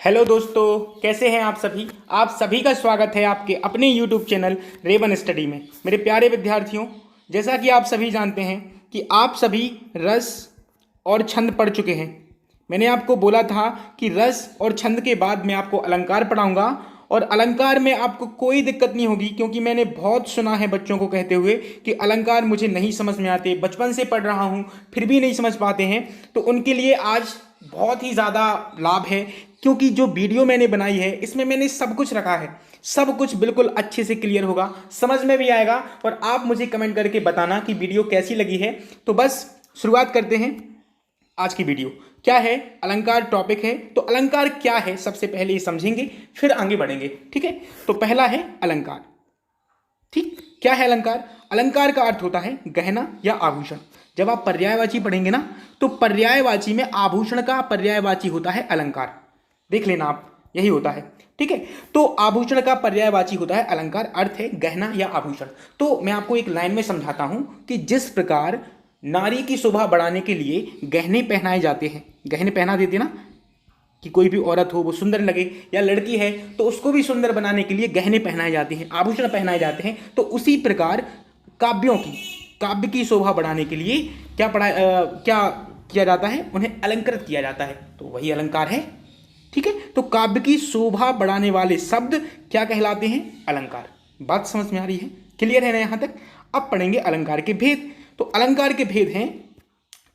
Hello दोस्तों, कैसे हैं आप सभी का स्वागत है आपके अपने यूट्यूब चैनल रेवन स्टडी में। मेरे प्यारे विद्यार्थियों, जैसा कि आप सभी जानते हैं कि आप सभी रस और छंद पढ़ चुके हैं। मैंने आपको बोला था कि रस और छंद के बाद मैं आपको अलंकार पढ़ाऊंगा और अलंकार में आपको कोई दिक्कत नहीं होगी, क्योंकि मैंने बहुत सुना है बच्चों को कहते हुए कि अलंकार मुझे नहीं समझ में आते, बचपन से पढ़ रहा हूँ फिर भी नहीं समझ पाते हैं। तो उनके लिए आज बहुत ही ज़्यादा लाभ है, क्योंकि जो वीडियो मैंने बनाई है इसमें मैंने सब कुछ रखा है। सब कुछ बिल्कुल अच्छे से क्लियर होगा, समझ में भी आएगा। और आप मुझे कमेंट करके बताना कि वीडियो कैसी लगी है। तो बस शुरुआत करते हैं आज की वीडियो। क्या है? अलंकार टॉपिक है। तो अलंकार क्या है सबसे पहले ये समझेंगे, फिर आगे बढ़ेंगे। ठीक है, तो पहला है अलंकार। ठीक, क्या है अलंकार? अलंकार का अर्थ होता है गहना या आभूषण। जब आप पर्यायवाची पढ़ेंगे ना, तो पर्यायवाची में आभूषण का पर्यायवाची होता है अलंकार। देख लेना आप, यही होता है। ठीक है, तो आभूषण का पर्यायवाची होता है अलंकार, अर्थ है गहना या आभूषण। तो मैं आपको एक लाइन में समझाता हूं कि जिस प्रकार नारी की शोभा बढ़ाने के लिए गहने पहनाए जाते हैं, गहने पहना देते ना कि कोई भी औरत हो वो सुंदर लगे, या लड़की है तो उसको भी सुंदर बनाने के लिए गहने पहनाए जाते हैं, आभूषण पहनाए जाते हैं। तो उसी प्रकार काव्य की शोभा बढ़ाने के लिए क्या किया जाता है? उन्हें अलंकृत किया जाता है। तो वही अलंकार है। ठीक है, तो काव्य की शोभा बढ़ाने वाले शब्द क्या कहलाते हैं? अलंकार। बात समझ में आ रही है? क्लियर है ना यहां तक? अब पढ़ेंगे अलंकार के भेद। तो अलंकार के भेद हैं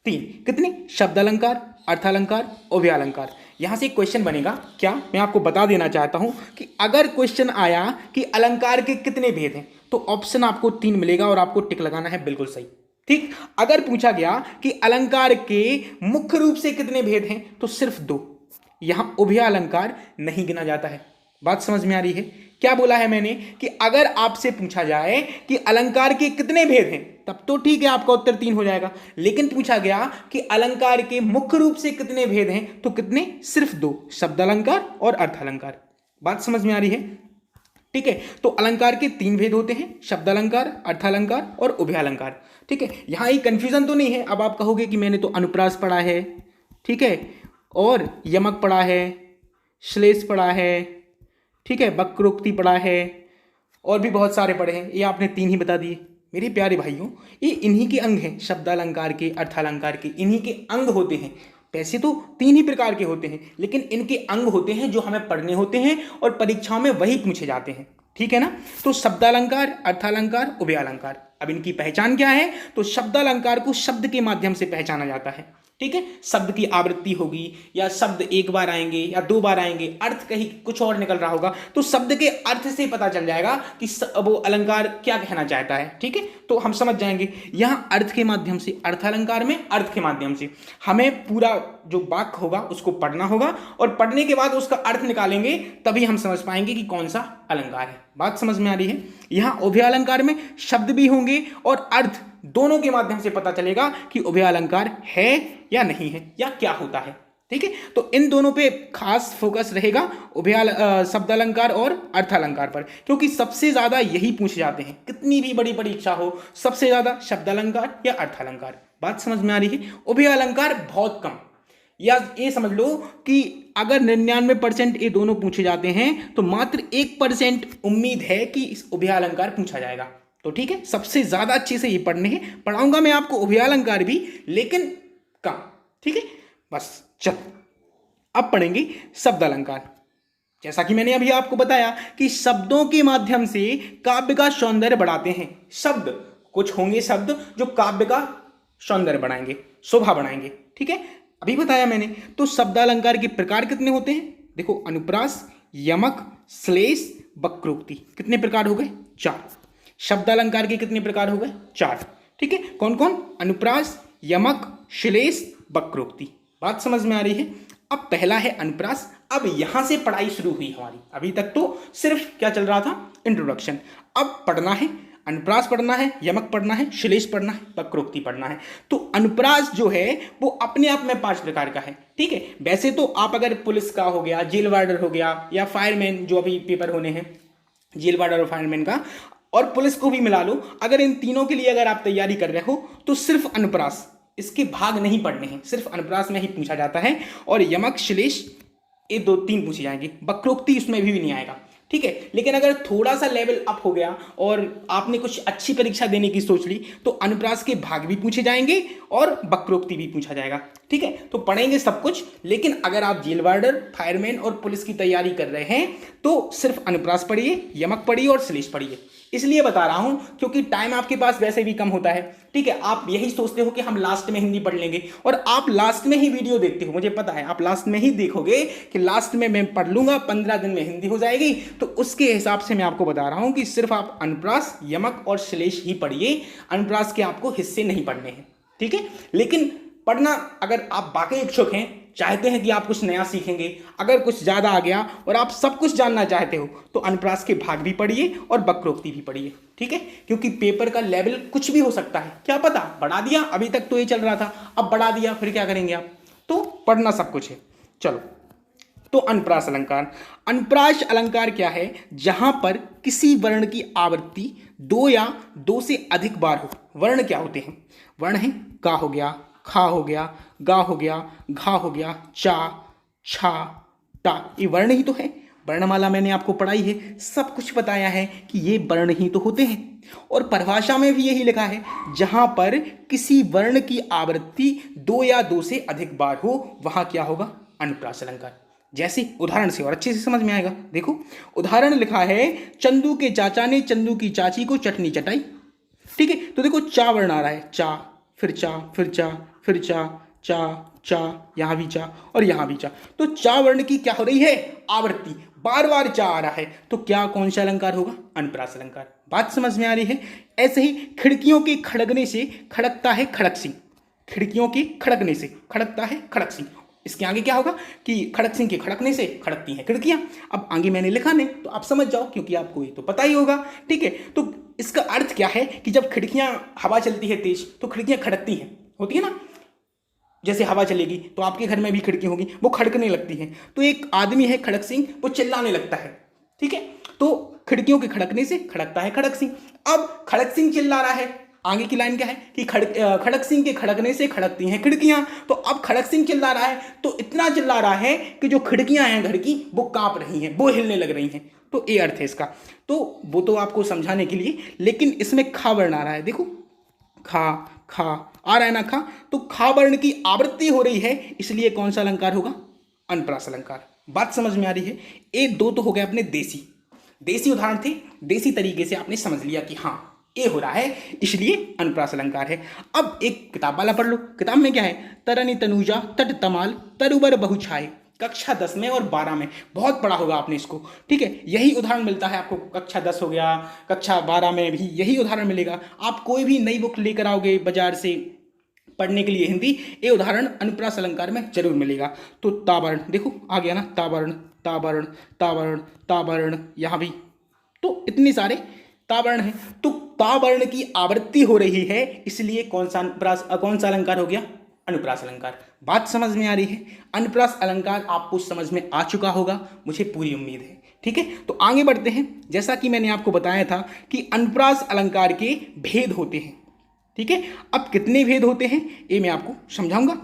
तीन। कितने? शब्द अलंकार, अर्थालंकार, उभयालंकार। यहां से एक क्वेश्चन बनेगा। क्या? मैं आपको बता देना चाहता हूं कि अगर क्वेश्चन आया कि अलंकार के कितने भेद हैं, तो ऑप्शन आपको 3 मिलेगा और आपको टिक लगाना है बिल्कुल सही। ठीक, अगर पूछा गया कि अलंकार के मुख्य रूप से कितने भेद हैं, तो सिर्फ 2। यहां उभयालंकार नहीं गिना जाता है। बात समझ में आ रही है? क्या बोला है मैंने कि अगर आपसे पूछा जाए कि अलंकार के कितने भेद हैं, तब तो ठीक है, आपका उत्तर 3 हो जाएगा। लेकिन पूछा गया कि अलंकार के मुख्य रूप से कितने भेद हैं, तो कितने? सिर्फ 2, शब्द अलंकार और अर्थालंकार। बात समझ में आ रही है? ठीक है, तो अलंकार के 3 भेद होते हैं, शब्द अलंकार, अर्थालंकार और उभयालंकार। ठीक है, यहां एक कंफ्यूजन तो नहीं है। अब आप कहोगे कि मैंने तो अनुप्रास पढ़ा है, ठीक है, और यमक पढ़ा है, श्लेष पढ़ा है, ठीक है, वक्रोक्ति पढ़ा है, और भी बहुत सारे पढ़े हैं। ये आपने 3 ही बता दिए। मेरे प्यारे भाइयों, ये इन्हीं के अंग हैं, शब्दालंकार के, अर्थालंकार के, इन्हीं के अंग होते हैं। वैसे तो 3 ही प्रकार के होते हैं, लेकिन इनके अंग होते हैं जो हमें पढ़ने होते हैं और परीक्षाओं में वही पूछे जाते हैं। ठीक है ना? तो शब्दालंकार, अर्थालंकार, उभयालंकार। अब इनकी पहचान क्या है? तो शब्दालंकार को शब्द के माध्यम से पहचाना जाता है। ठीक है, शब्द की आवृत्ति होगी, या शब्द एक बार आएंगे या 2 बार आएंगे, अर्थ कहीं कुछ और निकल रहा होगा, तो शब्द के अर्थ से पता चल जाएगा कि वो अलंकार क्या कहना चाहता है। ठीक है, तो हम समझ जाएंगे। यहां अर्थ के माध्यम से, अर्थालंकार में अर्थ के माध्यम से हमें पूरा जो वाक्य होगा उसको पढ़ना होगा, और पढ़ने के बाद उसका अर्थ निकालेंगे, तभी हम समझ पाएंगे कि कौन सा अलंकार है। बात समझ में आ रही है? यहां उभयालंकार में शब्द भी होंगे और अर्थ दोनों के माध्यम से पता चलेगा कि उभयालंकार है या नहीं है, या क्या होता है। ठीक है, तो इन दोनों पे खास फोकस रहेगा, शब्दालंकार और अर्थालंकार पर, क्योंकि सबसे ज्यादा यही पूछे जाते हैं। कितनी भी बड़ी परीक्षा हो, सबसे ज्यादा शब्दालंकार या अर्थालंकार। बात समझ में आ रही है? उभयालंकार बहुत कम, या ये समझ लो कि अगर 99% ये दोनों पूछे जाते हैं, तो मात्र 1% उम्मीद है कि इस उभयालंकार पूछा जाएगा। तो ठीक है, सबसे ज्यादा अच्छे से ये पढ़ने हैं। पढ़ाऊंगा मैं आपको उभयालंकार भी, लेकिन कम। ठीक है, बस चल अब पढ़ेंगे शब्द अलंकार। जैसा कि मैंने अभी आपको बताया कि शब्दों के माध्यम से काव्य का सौंदर्य बढ़ाते हैं। शब्द, कुछ होंगे शब्द जो काव्य का सौंदर्य बढ़ाएंगे, शोभा बढ़ाएंगे। ठीक है, अभी बताया मैंने। तो शब्दालंकार के प्रकार कितने होते हैं? देखो, अनुप्रास, यमक, श्लेष, वक्रोक्ति। कितने प्रकार हो गए? 4। शब्दालंकार के कितने प्रकार हो गए? 4। ठीक है, कौन कौन? अनुप्रास, यमक, श्लेष, वक्रोक्ति। बात समझ में आ रही है? अब पहला है अनुप्रास। अब यहां से पढ़ाई शुरू हुई हमारी। अभी तक तो सिर्फ क्या चल रहा था? इंट्रोडक्शन। अब पढ़ना है, अनुप्रास पढ़ना है, यमक पढ़ना है, श्लेष पढ़ना है, वक्रोक्ति पढ़ना है। तो अनुप्रास जो है वो अपने आप में 5 प्रकार का है। ठीक है, वैसे तो आप अगर पुलिस का हो गया, जेल वार्डर हो गया, या फायरमैन, जो अभी पेपर होने हैं जेल वार्डर और फायरमैन का, और पुलिस को भी मिला लो, अगर इन तीनों के लिए अगर आप तैयारी कर रहे हो, तो सिर्फ अनुप्रास, इसके भाग नहीं पढ़ने हैं, सिर्फ अनुप्रास में ही पूछा जाता है। और यमक, श्लेष ये 2-3 पूछे जाएंगे, वक्रोक्ति इसमें भी नहीं आएगा, ठीक है। लेकिन अगर थोड़ा सा लेवल अप हो गया और आपने कुछ अच्छी परीक्षा देने की सोच ली तो अनुप्रास के भाग भी पूछे जाएंगे और वक्रोक्ति भी पूछा जाएगा, ठीक है। तो पढ़ेंगे सब कुछ, लेकिन अगर आप जेल वार्डर, फायरमैन और पुलिस की तैयारी कर रहे हैं तो सिर्फ अनुप्रास पढ़िए, यमक पढ़िए और श्लेष पढ़िए। इसलिए बता रहा हूं क्योंकि टाइम आपके पास वैसे भी कम होता है, ठीक है। आप यही सोचते हो कि हम लास्ट में हिंदी पढ़ लेंगे और आप लास्ट में ही वीडियो देखते हो, मुझे पता है आप लास्ट में ही देखोगे कि लास्ट में मैं पढ़ लूंगा, 15 दिन में हिंदी हो जाएगी। तो उसके हिसाब से मैं आपको बता रहा हूं कि सिर्फ आप अनुप्रास, यमक और श्लेष ही पढ़िए, अनुप्रास के आपको हिस्से नहीं पढ़ने हैं, ठीक है। लेकिन पढ़ना, अगर आप वाकई इच्छुक हैं, चाहते हैं कि आप कुछ नया सीखेंगे, अगर कुछ ज़्यादा आ गया और आप सब कुछ जानना चाहते हो तो अनुप्रास के भाग भी पढ़िए और वक्रोक्ति भी पढ़िए, ठीक है। क्योंकि पेपर का लेवल कुछ भी हो सकता है, क्या पता बढ़ा दिया, अभी तक तो ये चल रहा था, अब बढ़ा दिया, फिर क्या करेंगे आप, तो पढ़ना सब कुछ है। चलो, तो अनुप्रास अलंकार। अनुप्रास अलंकार क्या है? जहां पर किसी वर्ण की आवृत्ति 2 या 2 से अधिक बार हो। वर्ण क्या होते हैं? वर्ण है का हो गया, खा हो गया, गा हो गया, घा हो गया, चा, छा, टा, ये वर्ण ही तो है। वर्णमाला मैंने आपको पढ़ाई है, सब कुछ बताया है कि ये वर्ण ही तो होते हैं। और परिभाषा में भी यही लिखा है, जहां पर किसी वर्ण की आवृत्ति 2 या 2 से अधिक बार हो वहां क्या होगा? अनुप्रास अलंकार। जैसे उदाहरण से और अच्छे से समझ में आएगा। देखो उदाहरण लिखा है, चंदू के चाचा ने चंदू की चाची को चटनी चटाई, ठीक है। तो देखो चा वर्ण आ रहा है, चा, फिर चा, फिर चा, फिर चा, चा, चा, यहां भी चा और यहां भी चा। तो चा वर्ण की क्या हो रही है? आवृत्ति, बार बार चा आ रहा है, तो क्या कौन सा अलंकार होगा? अनुप्रास अलंकार। बात समझ में आ रही है? ऐसे ही खिड़कियों के खड़कने से खड़कता है खड़क सिंह, खिड़कियों के खड़कने से खड़कता है खड़क सिंह। इसके आगे क्या होगा कि खड़क सिंह के खड़कने से खड़कती हैं खिड़कियां। अब आगे मैंने लिखा नहीं तो आप समझ जाओ, क्योंकि आपको ये तो पता ही होगा, ठीक है। तो इसका अर्थ क्या है कि जब खिड़कियां, हवा चलती है तेज तो खिड़कियां खड़कती हैं, होती है ना। जैसे हवा चलेगी तो आपके घर में भी खिड़की होगी, वो खड़कने लगती हैं। तो एक आदमी है खड़क सिंह, वो चिल्लाने लगता है, ठीक है। तो खिड़कियों के खड़कने से खड़कता है खड़क सिंह। अब खड़क सिंह चिल्ला रहा है, आगे की लाइन क्या है कि खड़क सिंह के खड़कने से खड़कती हैं खिड़कियां। तो अब खड़क सिंह चिल्ला रहा है, तो इतना चिल्ला रहा है कि जो खिड़कियां हैं घर की वो कांप रही हैं, वो हिलने लग रही हैं। तो ये अर्थ है इसका। तो वो तो आपको समझाने के लिए, लेकिन इसमें खा वर्ण आ रहा है, देखो खा, खा आ रहा है ना, खा। तो खा वर्ण की आवृत्ति हो रही है, इसलिए कौन सा अलंकार होगा? अनुप्रास अलंकार। बात समझ में आ रही है? ये 2 तो हो गए अपने देसी उदाहरण थे, देसी तरीके से आपने समझ लिया कि हाँ ये हो रहा है, इसलिए अनुप्रास अलंकार है। अब एक किताब वाला पढ़ लो। किताब में क्या है? तरनी तनुजा तट तमाल तरुबर बहुछाए, कक्षा 10 में और 12 में। बहुत पढ़ा होगा आपने इसको, ठीक है। यही उदाहरण मिलता है आपको, कक्षा 10 हो गया, कक्षा 12 में भी यही उदाहरण मिलेगा। आप कोई भी नई बुक लेकर आओगे बाजार से पढ़ने के लिए हिंदी, ये उदाहरण अनुप्रास अलंकार में जरूर मिलेगा। तो तावर्ण, देखो आ गया ना, तावर्ण, तावर्ण, तावर्ण, तावर्ण, यहाँ भी तो इतने सारे तावर्ण है। तो तावर्ण की आवृत्ति हो रही है, इसलिए कौन सा अलंकार हो गया? अनुप्रास अलंकार। बात समझ में आ रही है? अनुप्रास अलंकार आपको समझ में आ चुका होगा, मुझे पूरी उम्मीद है, ठीक है। तो आगे बढ़ते हैं। जैसा कि मैंने आपको बताया था कि अनुप्रास अलंकार के भेद होते हैं, ठीक है। अब कितने भेद होते हैं ये मैं आपको समझाऊंगा।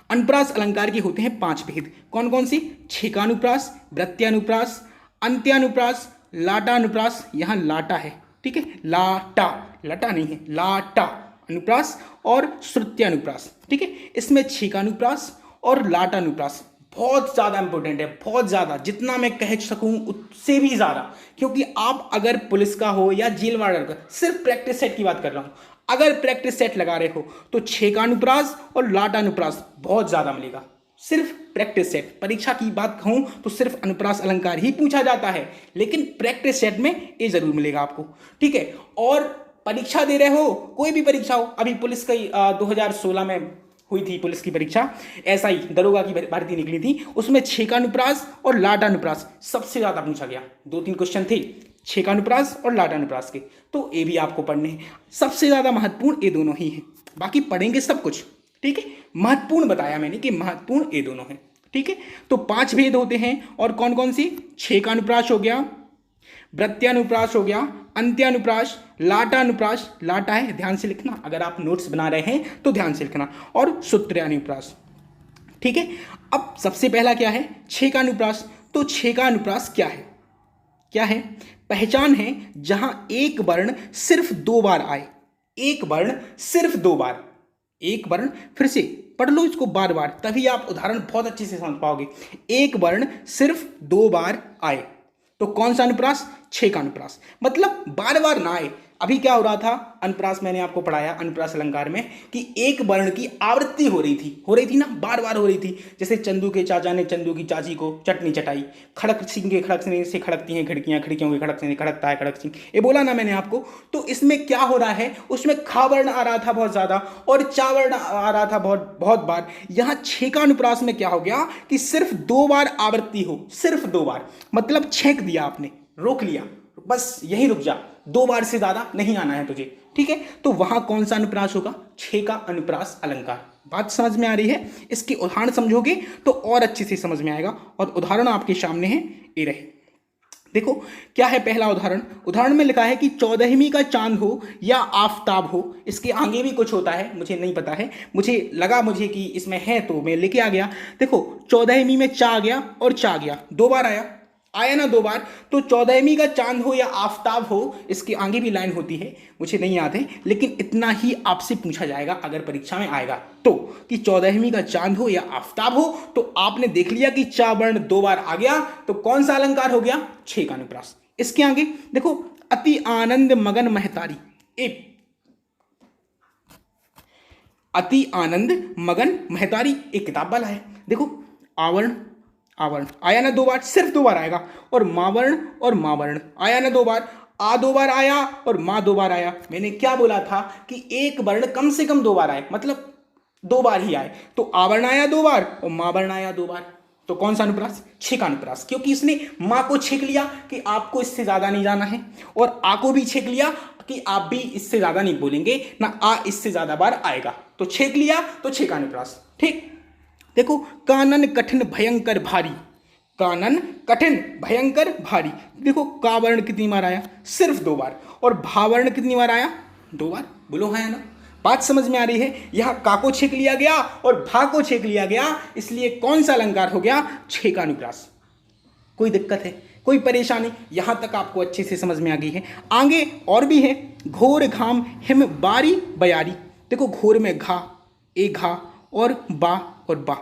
अनुप्रास अलंकार के होते हैं 5 भेद। कौन कौन से? छेकानुप्रास, वृत्त्यानुप्रास, अंत्यानुप्रास, लाटानुप्रास, यहाँ लाटा है, ठीक है, लाटा, लटा नहीं है, लाटा अनुप्रास और श्रुत्यानुप्रास, ठीक है। इसमें छेकानुप्रास और लाटानुप्रास बहुत ज़्यादा इंपॉर्टेंट है, बहुत ज़्यादा, जितना मैं कह सकूं उससे भी ज़्यादा। क्योंकि आप अगर पुलिस का हो या जेल वार्डर का, सिर्फ प्रैक्टिस सेट की बात कर रहा हूं, अगर प्रैक्टिस सेट लगा रहे हो तो छेकानुप्रास और लाटानुप्रास बहुत ज़्यादा मिलेगा। सिर्फ प्रैक्टिस सेट, परीक्षा की बात कहूं तो सिर्फ अनुप्रास अलंकार ही पूछा जाता है, लेकिन प्रैक्टिस सेट में ये जरूर मिलेगा आपको, ठीक है। और परीक्षा दे रहे हो, कोई भी परीक्षा हो, अभी पुलिस का 2016 में हुई थी पुलिस की परीक्षा, ऐसा ही दरोगा की भर्ती निकली थी, उसमें छेकानुप्रास और लाटानुप्रास सबसे ज्यादा पूछा गया। 2-3 क्वेश्चन थे छेकानुप्रास और लाटानुप्रास के, तो ये भी आपको पढ़ने हैं। सबसे ज्यादा महत्वपूर्ण ये दोनों ही हैं, बाकी पढ़ेंगे सब कुछ, ठीक है। महत्वपूर्ण बताया मैंने कि महत्वपूर्ण ये दोनों हैं, ठीक है। तो 5 भेद होते हैं, और कौन कौन सी? छेकानुप्रास हो गया, वृत्त्यानुप्रास हो गया, अंत्यानुप्रास, लाटानुप्रास, लाटा है ध्यान से लिखना, अगर आप नोट्स बना रहे हैं तो ध्यान से लिखना, और सूत्र्यानुप्रास, ठीक है। अब सबसे पहला क्या है, छे का अनुप्रास। तो छे का अनुप्रास क्या है? क्या है? पहचान है जहां एक वर्ण सिर्फ दो बार आए। एक वर्ण सिर्फ दो बार, एक वर्ण, फिर से पढ़ लो इसको बार बार, तभी आप उदाहरण बहुत अच्छे से समझ पाओगे। एक वर्ण सिर्फ दो बार आए तो कौन सा अनुप्रास? छे का अनुप्रास। मतलब बार बार ना आए। अभी क्या हो रहा था, अनुप्रास मैंने आपको पढ़ाया अनुप्रास अलंकार में कि एक वर्ण की आवृत्ति हो रही थी ना, बार बार हो रही थी। जैसे चंदू के चाचा ने चंदू की चाची को चटनी चटाई, खड़क सिंह के खड़कने से खड़कती हैं खिड़कियां, खिड़कियों के खड़कने से खड़कता है खड़क सिंह, ये बोला ना मैंने आपको। तो इसमें क्या हो रहा है, उसमें खा वर्ण आ रहा था बहुत ज्यादा और चा वर्ण आ रहा था बहुत बहुत बार। यहां छे का अनुप्रास में क्या हो गया कि सिर्फ दो बार आवृत्ति हो, सिर्फ दो बार, मतलब छेक दिया आपने, रोक लिया, बस यहीं रुक जा, दो बार से ज्यादा नहीं आना है तुझे, ठीक है। तो वहां कौन सा अनुप्रास होगा? छे का अनुप्रास अलंकार। बात समझ में आ रही है? इसके उदाहरण समझोगे तो और अच्छे से समझ में आएगा, और उदाहरण आपके सामने है, ये रहे। देखो क्या है पहला उदाहरण। उदाहरण में लिखा है कि 14वीं का चांद हो या आफताब हो। इसके आगे भी कुछ होता है, मुझे नहीं पता है, मुझे लगा मुझे कि इसमें है तो मैं लेके आ गया। देखो 14वीं में चा आ गया और चा आ गया, दो बार आया ना, दो बार। तो 14वीं का चांद हो या आफताब हो, इसके आगे भी लाइन होती है, मुझे नहीं याद है, लेकिन इतना ही आपसे पूछा जाएगा अगर परीक्षा में आएगा तो, कि 14वीं का चांद हो या आफताब हो। तो आपने देख लिया कि चा वर्ण दो बार आ गया, तो कौन सा अलंकार हो गया? छे का अनुप्रास। इसके आगे देखो, अति आनंद मगन महतारी, अति आनंद मगन महतारी एक किताब वाला है। देखो आवरण, आवरण आया ना दो बार, सिर्फ दो बार आएगा। और मावर्ण आया ना दो बार, आ दो बार आया और मां दो बार आया। मैंने क्या बोला था कि एक वर्ण कम से कम दो बार आए, मतलब दो बार ही आए। तो आवरण आया दो बार और मावर्ण आया दो बार। तो कौन सा अनुप्रास? छे का अनुप्रास, क्योंकि इसने मां को छेक लिया कि आपको इससे ज्यादा नहीं जाना है, और आ को भी छेक लिया कि आप भी इससे ज्यादा नहीं बोलेंगे ना, आ इससे ज्यादा बार आएगा, तो छेक लिया, तो छे का अनुप्रास। ठीक। देखो कानन कठिन भयंकर भारी, कानन कठिन भयंकर भारी। देखो का वर्ण कितनी बार आया? सिर्फ दो बार। और भावर्ण कितनी बार आया? दो बार। बोलो है ना? बात समझ में आ रही है? यहां का को छेक लिया गया और भा को छेक लिया गया, इसलिए कौन सा अलंकार हो गया? छे का अनुप्रास। कोई दिक्कत है, कोई परेशानी? यहां तक आपको अच्छे से समझ में आ गई है। आगे और भी है, घोर घाम हिम बारी बयारी। देखो घोर में घा, एक घा और बा और बा,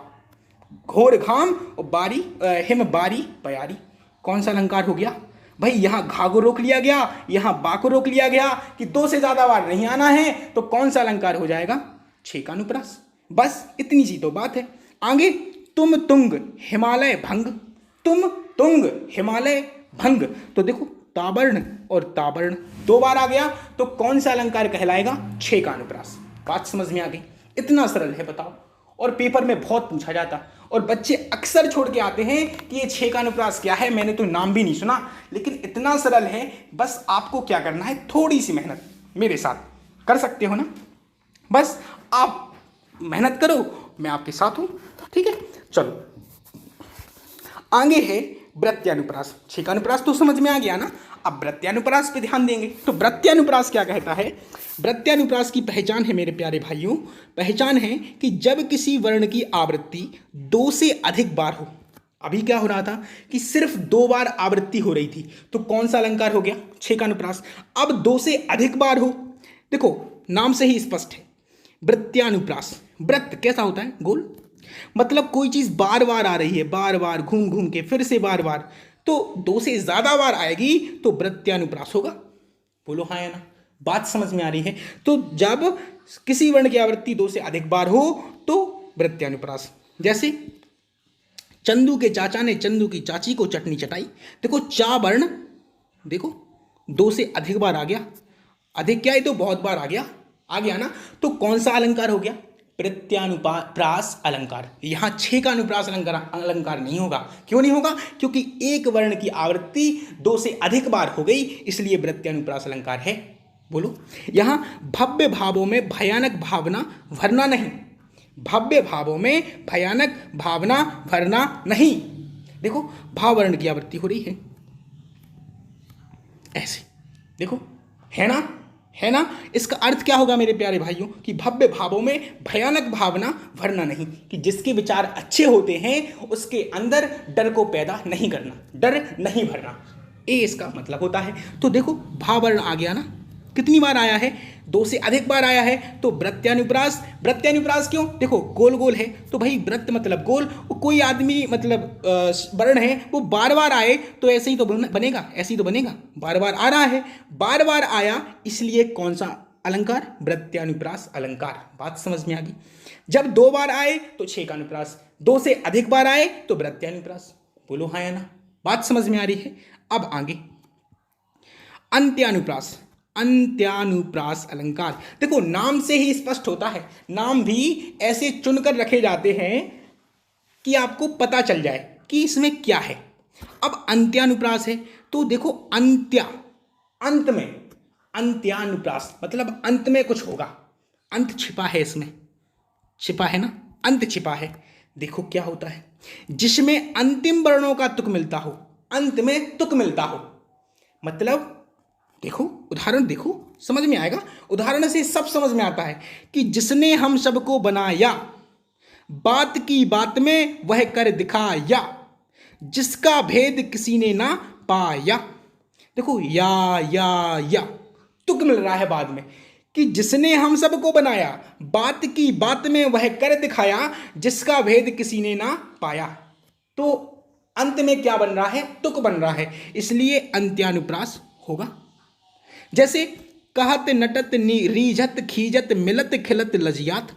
घोर घाम और बारी, हिम बारी बयारी, कौन सा अलंकार हो गया भाई? यहां घा को रोक लिया गया, यहां बा को रोक लिया गया कि दो से ज्यादा बार नहीं आना है, तो कौन सा अलंकार हो जाएगा? छे का अनुप्रास। बस इतनी सी तो बात है। आगे तुम तुंग हिमालय भंग, तुम तुंग हिमालय भंग। तो देखो तावर्ण और तावर्ण दो बार आ गया, तो कौन सा अलंकार कहलाएगा? छे का अनुप्रास। बात समझ में आ गई? इतना सरल है, बताओ। और पेपर में बहुत पूछा जाता, और बच्चे अक्सर छोड़ के आते हैं कि ये छे का अनुप्रास क्या है, मैंने तो नाम भी नहीं सुना, लेकिन इतना सरल है। बस आपको क्या करना है, थोड़ी सी मेहनत मेरे साथ कर सकते हो ना, बस आप मेहनत करो, मैं आपके साथ हूं, ठीक है। चलो आगे है वृत्यानुप्रास। छे का अनुप्रास तो समझ में आ गया ना, अब वृत्यानुप्रास पे ध्यान देंगे। तो वृत्यानुप्रास क्या कहता है? वृत्यानुप्रास की पहचान है मेरे प्यारे भाइयों, पहचान है कि जब किसी वर्ण की आवृत्ति दो से अधिक बार हो। अभी क्या हो रहा था कि सिर्फ दो बार आवृत्ति हो रही थी, तो कौन सा अलंकार हो गया? छे का अनुप्रास। अब दो से अधिक बार हो, देखो नाम से ही स्पष्ट है, वृत्यानुप्रास। वृत्त कैसा होता है? गोल, मतलब कोई चीज बार बार आ रही है, बार बार घूम घूम के, फिर से बार बार, तो दो से ज्यादा बार आएगी तो वृत्यानुप्रास होगा। बोलो हाँ या ना? बात समझ में आ रही है? तो जब किसी वर्ण की आवृत्ति दो से अधिक बार हो तो वृत्यानुप्रास। जैसे चंदू के चाचा ने चंदू की चाची को चटनी चटाई। देखो चा वर्ण, देखो दो से अधिक बार आ गया, अधिक क्या है तो बहुत बार आ गया ना, तो कौन सा अलंकार हो गया? प्रत्यानुप्रास अलंकार। यहां छे का अनुप्रास अलंकार नहीं होगा। क्यों नहीं होगा? क्योंकि एक वर्ण की आवृत्ति दो से अधिक बार हो गई, इसलिए प्रत्यानुप्रास अलंकार है। बोलो, यहां भव्य भावों में भयानक भावना भरना नहीं, भव्य भावों में भयानक भावना भरना नहीं। देखो भावर्ण की आवृत्ति हो रही है ऐसे, देखो है ना, है ना। इसका अर्थ क्या होगा मेरे प्यारे भाइयों कि भव्य भावों में भयानक भावना भरना नहीं, कि जिसके विचार अच्छे होते हैं उसके अंदर डर को पैदा नहीं करना, डर नहीं भरना, ये इसका मतलब होता है। तो देखो भावर्ण आ गया ना, कितनी बार आया है, 2 से अधिक बार आया है। तो वृत्यानुप्रास, वृत्यानुप्रास क्यों, देखो गोल गोल है तो भाई वृत्त मतलब गोल, कोई आदमी मतलब वर्ण है वो बार बार आए तो ऐसे ही तो बनेगा, ऐसे ही तो बनेगा, बार बार आ रहा है, बार बार आया, इसलिए कौन सा अलंकार, वृत्यानुप्रास अलंकार। बात समझ में आ गई। जब 2 बार आए तो 6 का अनुप्रास, 2 से अधिक बार आए तो वृत्यानुप्रास। बोलो हाँ या ना, बात समझ में आ रही है। अब आगे अंत्यानुप्रास, अंत्यानुप्रास अलंकार। देखो नाम से ही स्पष्ट होता है, नाम भी ऐसे चुनकर रखे जाते हैं कि आपको पता चल जाए कि इसमें क्या है। अब अंत्यानुप्रास है तो देखो अंत्या, अंत में, अंत्यानुप्रास मतलब अंत में कुछ होगा, अंत छिपा है इसमें, छिपा है ना, अंत छिपा है। देखो क्या होता है, जिसमें अंतिम वर्णों का तुक मिलता हो, अंत में तुक मिलता हो, मतलब देखो उदाहरण, देखो समझ में आएगा, उदाहरण से सब समझ में आता है कि जिसने हम सबको बनाया, बात की बात में वह कर दिखाया, जिसका भेद किसी ने ना पाया। देखो या तुक मिल रहा है बाद में कि जिसने हम सबको बनाया, बात की बात में वह कर दिखाया, जिसका भेद किसी ने ना पाया। तो अंत में क्या बन रहा है, तुक बन रहा है, इसलिए अंत्यानुप्रास होगा। जैसे कहत नटत रीझत खीजत मिलत खिलत लजियात,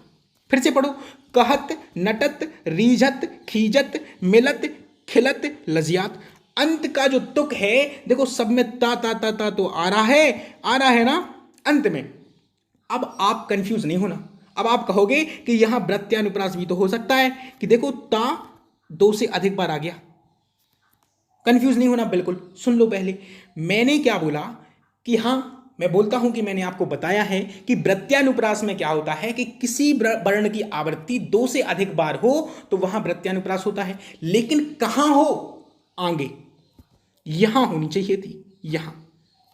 फिर से पढ़ो, कहत नटत रीझत खीजत मिलत खिलत लजियात। अंत का जो तुक है देखो सब में ता ता ता ता तो आ रहा है ना अंत में। अब आप कंफ्यूज नहीं होना, अब आप कहोगे कि यहां वृत्यानुप्रास भी तो हो सकता है कि देखो ता 2 से अधिक बार आ गया, कंफ्यूज नहीं होना बिल्कुल। सुन लो पहले मैंने क्या बोला कि हाँ, मैं बोलता हूं कि मैंने आपको बताया है कि वृत्यानुप्रास में क्या होता है कि किसी वर्ण की आवृत्ति 2 से अधिक बार हो तो वहां वृत्यानुप्रास होता है, लेकिन कहां हो, आगे, यहां होनी चाहिए थी,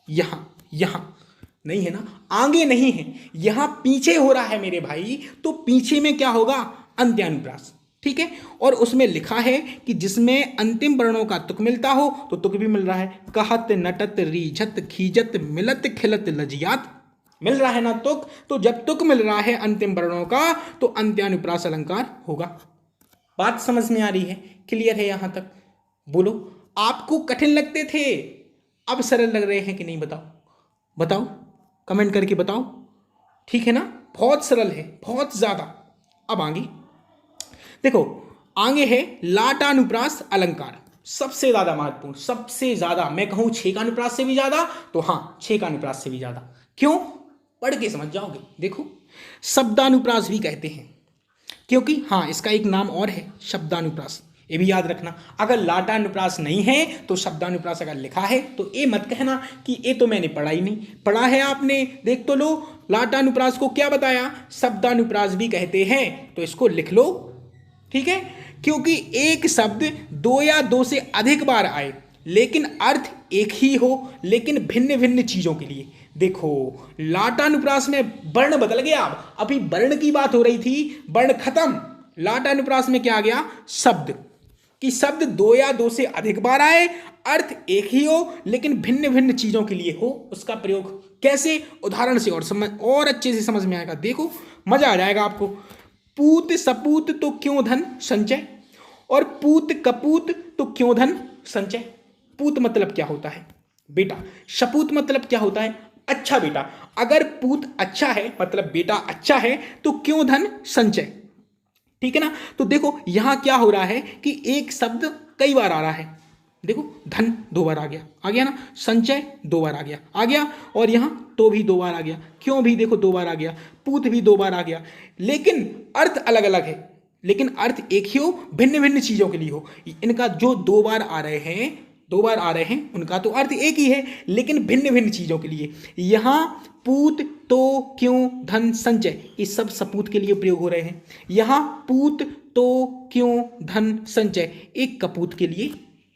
यहां नहीं है ना, आगे नहीं है, यहां पीछे हो रहा है मेरे भाई, तो पीछे में क्या होगा, अंत्यानुप्रास, ठीक है। और उसमें लिखा है कि जिसमें अंतिम वर्णों का तुक मिलता हो तो तुक भी मिल रहा है, कहत नटत रीझत खीजत मिलत खिलत लजियात, मिल रहा है ना तुक, तो जब तुक मिल रहा है अंतिम वर्णों का तो अंत्यानुप्रास अलंकार होगा। बात समझ में आ रही है, क्लियर है यहां तक। बोलो आपको कठिन लगते थे, अब सरल लग रहे हैं कि नहीं, बताओ कमेंट करके बताओ, ठीक है ना, बहुत सरल है, बहुत ज्यादा। अब आगे देखो, आगे है लाटानुप्रास अलंकार, सबसे ज्यादा महत्वपूर्ण, सबसे ज्यादा, मैं कहूं 6 का अनुप्रास से भी ज्यादा, तो हां 6 का अनुप्रास से भी ज्यादा। क्यों, पढ़ के समझ जाओगे। देखो शब्दानुप्रास भी कहते हैं, क्योंकि हाँ इसका एक नाम और है शब्दानुप्रास, ये भी याद रखना। अगर लाटानुप्रास नहीं है तो शब्दानुप्रास अगर लिखा है तो ये मत कहना कि ये तो मैंने पढ़ा ही नहीं, पढ़ा है आपने, देख तो लो। लाटानुप्रास को क्या बताया, शब्दानुप्रास भी कहते हैं, तो इसको लिख लो, ठीक है। क्योंकि एक शब्द 2 या 2 से अधिक बार आए लेकिन अर्थ एक ही हो, लेकिन भिन्न भिन्न चीजों के लिए। देखो लाटानुप्रास में वर्ण बदल गया, अभी वर्ण की बात हो रही थी, वर्ण खत्म, लाटानुप्रास में क्या आ गया, शब्द, कि शब्द 2 या 2 से अधिक बार आए, अर्थ एक ही हो लेकिन भिन्न भिन्न चीजों के लिए हो, उसका प्रयोग कैसे, उदाहरण से और अच्छे से समझ में आएगा। देखो मजा आ जाएगा आपको। पूत सपूत तो क्यों धन संचय, और पूत कपूत तो क्यों धन संचय। पूत मतलब क्या होता है बेटा, सपूत मतलब क्या होता है, अच्छा बेटा। अगर पूत अच्छा है मतलब बेटा अच्छा है तो क्यों धन संचय, ठीक है ना। तो देखो यहां क्या हो रहा है कि एक शब्द कई बार आ रहा है, देखो धन 2 बार आ गया ना, संचय 2 बार आ गया, और यहां तो भी 2 बार आ गया, क्यों भी देखो 2 बार आ गया, पूत भी 2 बार आ गया, लेकिन अर्थ अलग अलग है, लेकिन अर्थ एक ही हो, भिन्न भिन्न चीजों के लिए हो। इनका जो 2 बार आ रहे हैं उनका तो अर्थ एक ही है लेकिन भिन्न भिन्न चीजों के लिए। यहां पूत तो क्यों धन संचय, ये सब सपूत के लिए प्रयोग हो रहे हैं। यहां पूत तो क्यों धन संचय एक कपूत के लिए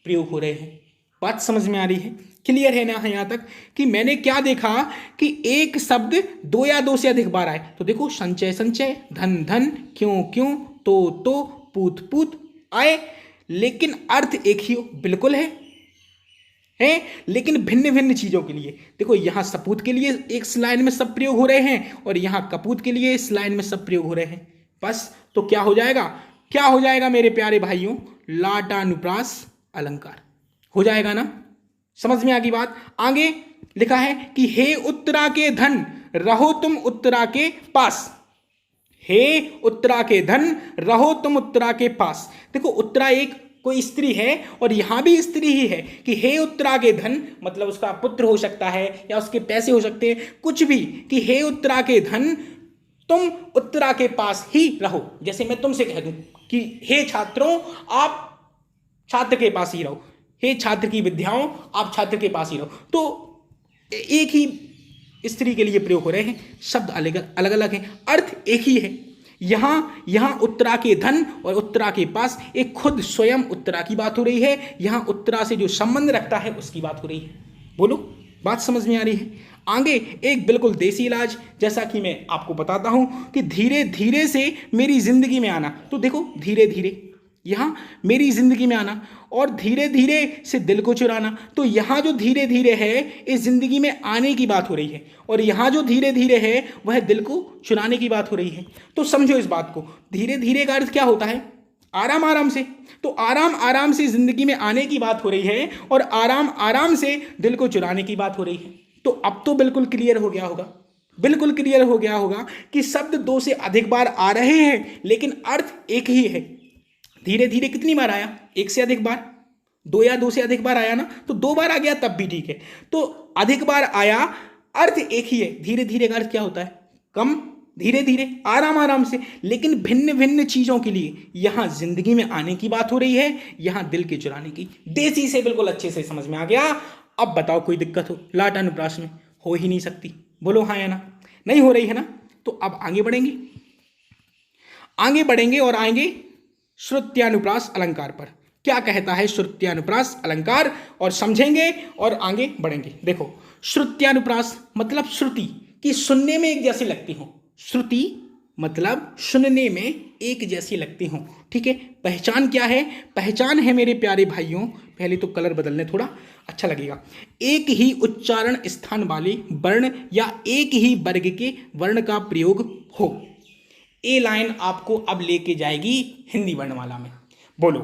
प्रयोग हो रहे हैं। बात समझ में आ रही है, क्लियर है ना यहाँ तक कि मैंने क्या देखा कि एक शब्द दो या दो से अधिक बार आए तो देखो संचय संचय, धन धन, क्यों क्यों, तो, पूत पूत आए, लेकिन अर्थ एक ही हो, बिल्कुल है लेकिन भिन्न भिन्न चीजों के लिए। देखो यहाँ सपूत के लिए एक लाइन में सब प्रयोग हो रहे हैं और यहाँ कपूत के लिए इस लाइन में सब प्रयोग हो रहे हैं। बस तो क्या हो जाएगा मेरे प्यारे भाइयों, लाटानुप्रास अलंकार हो जाएगा ना। समझ में आ गई बात। आगे लिखा है कि हे उत्तरा के धन रहो तुम उत्तरा के पास, हे उत्तरा के धन रहो तुम उत्तरा के पास। देखो उत्तरा एक कोई स्त्री है और यहां भी स्त्री ही है कि हे उत्तरा के धन, मतलब उसका पुत्र हो सकता है या उसके पैसे हो सकते हैं, कुछ भी, कि हे उत्तरा के धन तुम उत्तरा के पास ही रहो। जैसे मैं तुमसे कह दूं कि हे छात्रों आप छात्र के पास ही रहो, हे छात्र की विद्याओं आप छात्र के पास ही रहो, तो एक ही स्त्री के लिए प्रयोग हो रहे हैं, शब्द अलग अलग हैं, अर्थ एक ही है। यहां उत्तरा के धन और उत्तरा के पास एक खुद स्वयं उत्तरा की बात हो रही है, यहां उत्तरा से जो संबंध रखता है उसकी बात हो रही है। बोलो बात समझ में आ रही है। आगे एक बिल्कुल देसी इलाज, जैसा कि मैं आपको बताता हूं कि धीरे धीरे से मेरी जिंदगी में आना, तो देखो धीरे धीरे यहां मेरी जिंदगी में आना और धीरे धीरे से दिल को चुराना, तो यहां जो धीरे धीरे है इस जिंदगी में आने की बात हो रही है और यहां जो धीरे धीरे है वह दिल को चुराने की बात हो रही है। तो समझो इस बात को, धीरे धीरे का अर्थ क्या होता है, आराम आराम से, तो आराम आराम से जिंदगी में आने की बात हो रही है और आराम आराम से दिल को चुराने की बात हो रही है। तो अब तो बिल्कुल क्लियर हो गया होगा, बिल्कुल क्लियर हो गया होगा कि शब्द दो से अधिक बार आ रहे हैं लेकिन अर्थ एक ही है। धीरे धीरे कितनी बार आया, एक से अधिक बार, दो या दो से अधिक बार आया ना, तो दो बार आ गया तब भी ठीक है, तो अधिक बार आया, अर्थ एक ही है। धीरे धीरे का अर्थ क्या होता है, कम, धीरे धीरे, आराम आराम से, लेकिन भिन्न भिन्न चीजों के लिए। यहां जिंदगी में आने की बात हो रही है, यहां दिल के चुराने की। देसी से बिल्कुल अच्छे से समझ में आ गया। अब बताओ कोई दिक्कत हो, लाटानुप्रास में हो ही नहीं सकती, बोलो हाँ या ना, नहीं हो रही है ना। तो अब आगे बढ़ेंगे और आएंगे श्रुत्यानुप्रास अलंकार पर। क्या कहता है श्रुत्यानुप्रास अलंकार, और समझेंगे और आगे बढ़ेंगे। देखो श्रुत्यानुप्रास मतलब श्रुति कि सुनने में एक जैसी लगती हो, श्रुति मतलब सुनने में एक जैसी लगती हो, ठीक है। पहचान क्या है, पहचान है मेरे प्यारे भाइयों, पहले तो कलर बदलने थोड़ा अच्छा लगेगा, एक ही उच्चारण स्थान वाले वर्ण या एक ही वर्ग के वर्ण का प्रयोग हो। ये लाइन आपको अब लेके जाएगी हिंदी वर्णमाला में। बोलो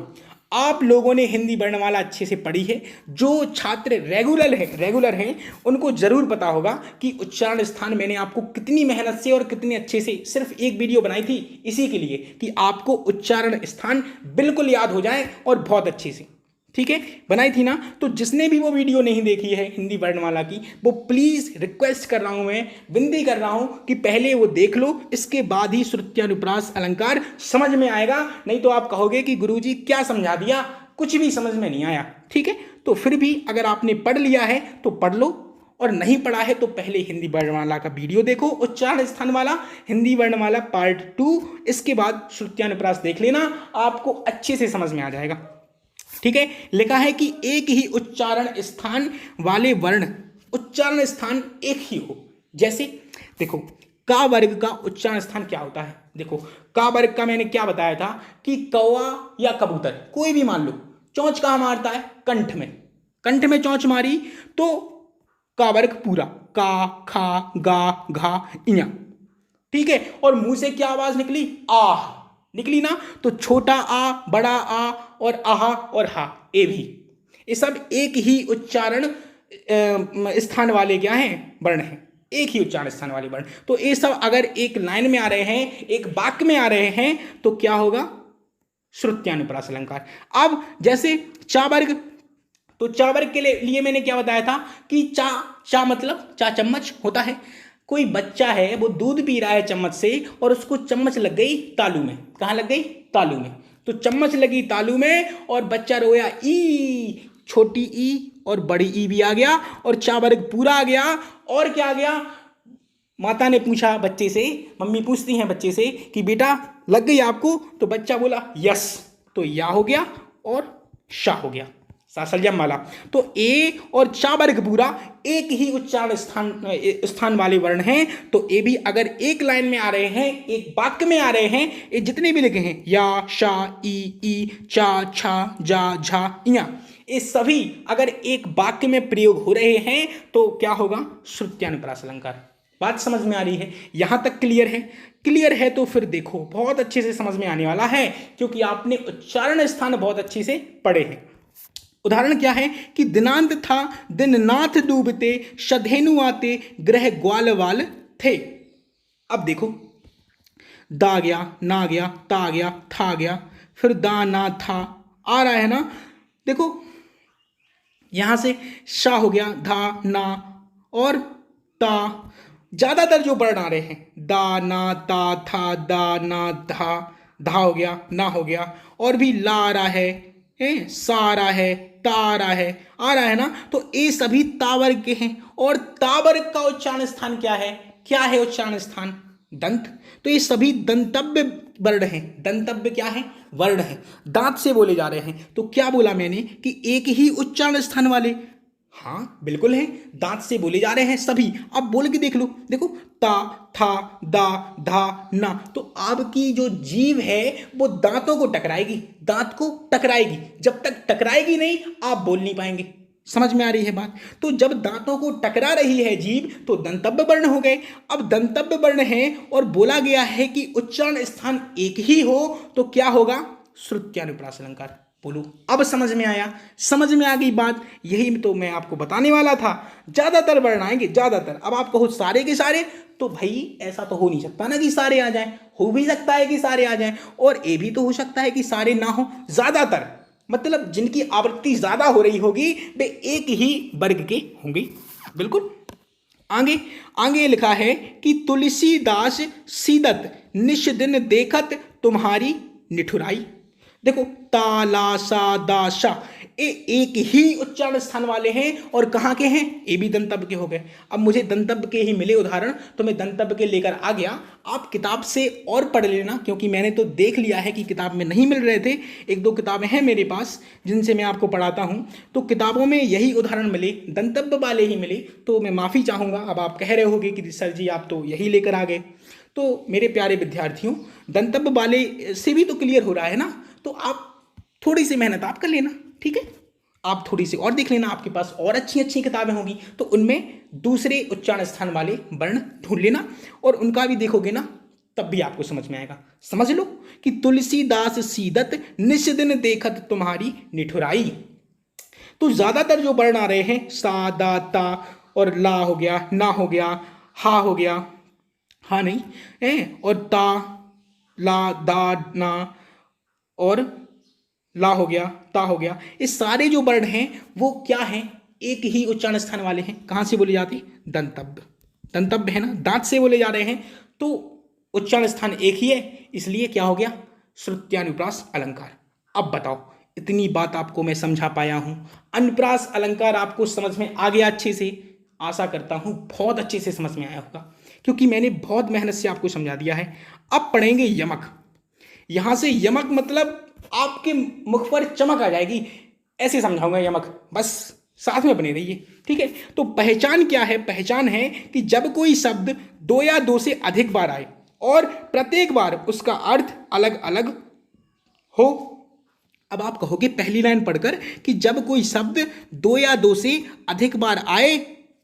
आप लोगों ने हिंदी वर्णमाला अच्छे से पढ़ी है, जो छात्र रेगुलर हैं उनको जरूर पता होगा कि उच्चारण स्थान मैंने आपको कितनी मेहनत से और कितने अच्छे से सिर्फ एक वीडियो बनाई थी इसी के लिए कि आपको उच्चारण स्थान बिल्कुल याद हो जाए और बहुत अच्छे से, ठीक है, बनाई थी ना। तो जिसने भी वो वीडियो नहीं देखी है हिंदी वर्णमाला की, वो प्लीज रिक्वेस्ट कर रहा हूं, मैं विनती कर रहा हूं कि पहले वो देख लो, इसके बाद ही श्रुत्यानुप्रास अलंकार समझ में आएगा। नहीं तो आप कहोगे कि गुरुजी क्या समझा दिया, कुछ भी समझ में नहीं आया, ठीक है। तो फिर भी अगर आपने पढ़ लिया है तो पढ़ लो, और नहीं पढ़ा है तो पहले हिंदी वर्णमाला का वीडियो देखो, उच्चारण स्थान वाला हिंदी वर्णमाला पार्ट 2, इसके बाद श्रुत्यानुप्रास देख लेना, आपको अच्छे से समझ में आ जाएगा, ठीक है। लिखा है कि एक ही उच्चारण स्थान वाले वर्ण, उच्चारण स्थान एक ही हो। जैसे देखो का वर्ग का उच्चारण स्थान क्या होता है, देखो का वर्ग का मैंने क्या बताया था कि कौवा या कबूतर कोई भी मान लो चोंच कहां मारता है, कंठ में चोंच मारी तो का वर्ग पूरा, का, खा, गा, घा, इया, ठीक है। और मुंह से क्या आवाज निकली, आह निकली ना, तो छोटा आ, बड़ा आ और आहा और हा, ए भी, ये सब एक ही उच्चारण स्थान वाले क्या हैं, वर्ण हैं, एक ही उच्चारण स्थान वाले वर्ण। तो ये सब अगर एक लाइन में आ रहे हैं, एक वाक्य में आ रहे हैं, तो क्या होगा, श्रुत्यानुप्रास अलंकार। अब जैसे चा वर्ग, तो चा वर्ग के लिए मैंने क्या बताया था कि चा मतलब चा चम्मच होता है। कोई बच्चा है वो दूध पी रहा है चम्मच से और उसको चम्मच लग गई तालू में, कहां लग गई, तालू में, तो चम्मच लगी तालू में और बच्चा रोया, ई, छोटी ई और बड़ी ई भी आ गया और चा वर्ग पूरा आ गया। और क्या आ गया, माता ने पूछा बच्चे से, मम्मी पूछती हैं बच्चे से कि बेटा लग गई आपको, तो बच्चा बोला यस, तो या हो गया और शा हो गया। सासलजम वाला। तो ए और चा वर्ग पूरा एक ही उच्चारण स्थान वाले वर्ण हैं। तो ए भी अगर एक लाइन में आ रहे हैं, एक वाक्य में आ रहे हैं, ये जितने भी लिखे हैं या, शा, ई, चा, छा, जा, झा, इया, ये सभी अगर एक वाक्य में प्रयोग हो रहे हैं तो क्या होगा? श्रुत्यानुप्रास अलंकार। बात समझ में आ रही है? यहां तक क्लियर है? क्लियर है तो फिर देखो बहुत अच्छे से समझ में आने वाला है, क्योंकि आपने उच्चारण स्थान बहुत अच्छे से पढ़े हैं। उदाहरण क्या है कि दिनांत था, दिन नाथ डूबते, शधेनु आते, ग्रह ग्वाल वाल थे। अब देखो, दा गया, ना गया, ता गया, था गया, फिर दा ना था आ रहा है ना। देखो यहां से शा हो गया, धा ना और ता, ज्यादातर जो वर्ण आ रहे हैं दा, ना, ता, था, दा, ना, धा हो गया, ना हो गया, और भी ला आ रहा है, सा आ रहा है, ता आ रहा है ना। तो ये सभी ता वर्ग के हैं, और ता वर्ग का उच्चारण स्थान क्या है? क्या है उच्चारण स्थान? दंत। तो ये सभी दंतव्य वर्ण हैं। दंतव्य क्या है? वर्ण है, दांत से बोले जा रहे हैं। तो क्या बोला मैंने कि एक ही उच्चारण स्थान वाले? हाँ बिल्कुल है, दांत से बोले जा रहे हैं सभी। अब बोल के देख लो, देखो ता, था, दा, धा, ना। तो आपकी जो जीभ है वो दांतों को टकराएगी, दांत को टकराएगी। जब तक टकराएगी नहीं आप बोल नहीं पाएंगे। समझ में आ रही है बात? तो जब दांतों को टकरा रही है जीभ तो दंतव्य वर्ण हो गए। अब दंतव्य वर्ण है और बोला गया है कि उच्चारण स्थान एक ही हो, तो क्या होगा? श्रुत्यानुप्रास अलंकार। बोलो अब समझ में आया? समझ में आ गई बात? यही तो मैं आपको बताने वाला था। ज्यादातर वर्ण आएंगे, ज्यादातर। अब आप कहो सारे के सारे, तो भाई ऐसा तो हो नहीं सकता ना कि सारे आ जाएं। हो भी सकता है कि सारे आ जाएं, और ये भी तो हो सकता है कि सारे ना हो। ज्यादातर मतलब जिनकी आवृत्ति ज्यादा हो रही होगी वे एक ही वर्ग के होंगे। बिल्कुल। आगे आगे लिखा है कि तुलसीदास सीदत, निश दिन देखत तुम्हारी निठुराई। देखो ता, ला, सा, दा, शा, ये एक ही उच्चारण स्थान वाले हैं, और कहाँ के हैं? ये भी दंतव्य के हो गए। अब मुझे दंतव्य के ही मिले उदाहरण, तो मैं दंतव्य के लेकर आ गया। आप किताब से और पढ़ लेना, क्योंकि मैंने तो देख लिया है कि किताब में नहीं मिल रहे थे। एक दो किताबें हैं मेरे पास जिनसे मैं आपको पढ़ाता हूँ, तो किताबों में यही उदाहरण मिले, दंतव्य वाले ही मिले। तो मैं माफ़ी चाहूँगा। अब आप कह रहे होगे कि सर जी आप तो यही लेकर आ गए। तो मेरे प्यारे विद्यार्थियों, दंतव्य वाले से भी तो क्लियर हो रहा है ना। तो आप थोड़ी सी मेहनत आप कर लेना, ठीक है? आप थोड़ी सी और देख लेना, आपके पास और अच्छी अच्छी किताबें होंगी, तो उनमें दूसरे उच्चारण स्थान वाले वर्ण ढूंढ लेना, और उनका भी देखोगे ना तब भी आपको समझ में आएगा। समझ लो कि तुलसीदास सीदत, निश दिन देखत तुम्हारी निठुराई। तो ज्यादातर जो वर्ण आ रहे हैं सा, दा, ता और ला हो गया, ना हो गया, हा हो गया, हा नहीं है, और ता, ला, दा, ना और ला हो गया, ता हो गया। ये सारे जो वर्ण हैं वो क्या हैं? एक ही उच्चारण स्थान वाले हैं। कहाँ से बोले जाते? दंतव्य। दंतव्य है ना, दांत से बोले जा रहे हैं, तो उच्चारण स्थान एक ही है, इसलिए क्या हो गया? श्रुत्यानुप्रास अलंकार। अब बताओ, इतनी बात आपको मैं समझा पाया हूं। अनुप्रास अलंकार आपको समझ में आ गया अच्छे से? आशा करता हूं बहुत अच्छे से समझ में आया होगा, क्योंकि मैंने बहुत मेहनत से आपको समझा दिया है। अब पढ़ेंगे यमक। यहां से यमक मतलब आपके मुख पर चमक आ जाएगी, ऐसे समझाऊंगा यमक। बस साथ में बने रहिए, ठीक है? तो पहचान क्या है? पहचान है कि जब कोई शब्द दो या दो से अधिक बार आए और प्रत्येक बार उसका अर्थ अलग अलग हो। अब आप कहोगे पहली लाइन पढ़कर कि जब कोई शब्द दो या दो से अधिक बार आए,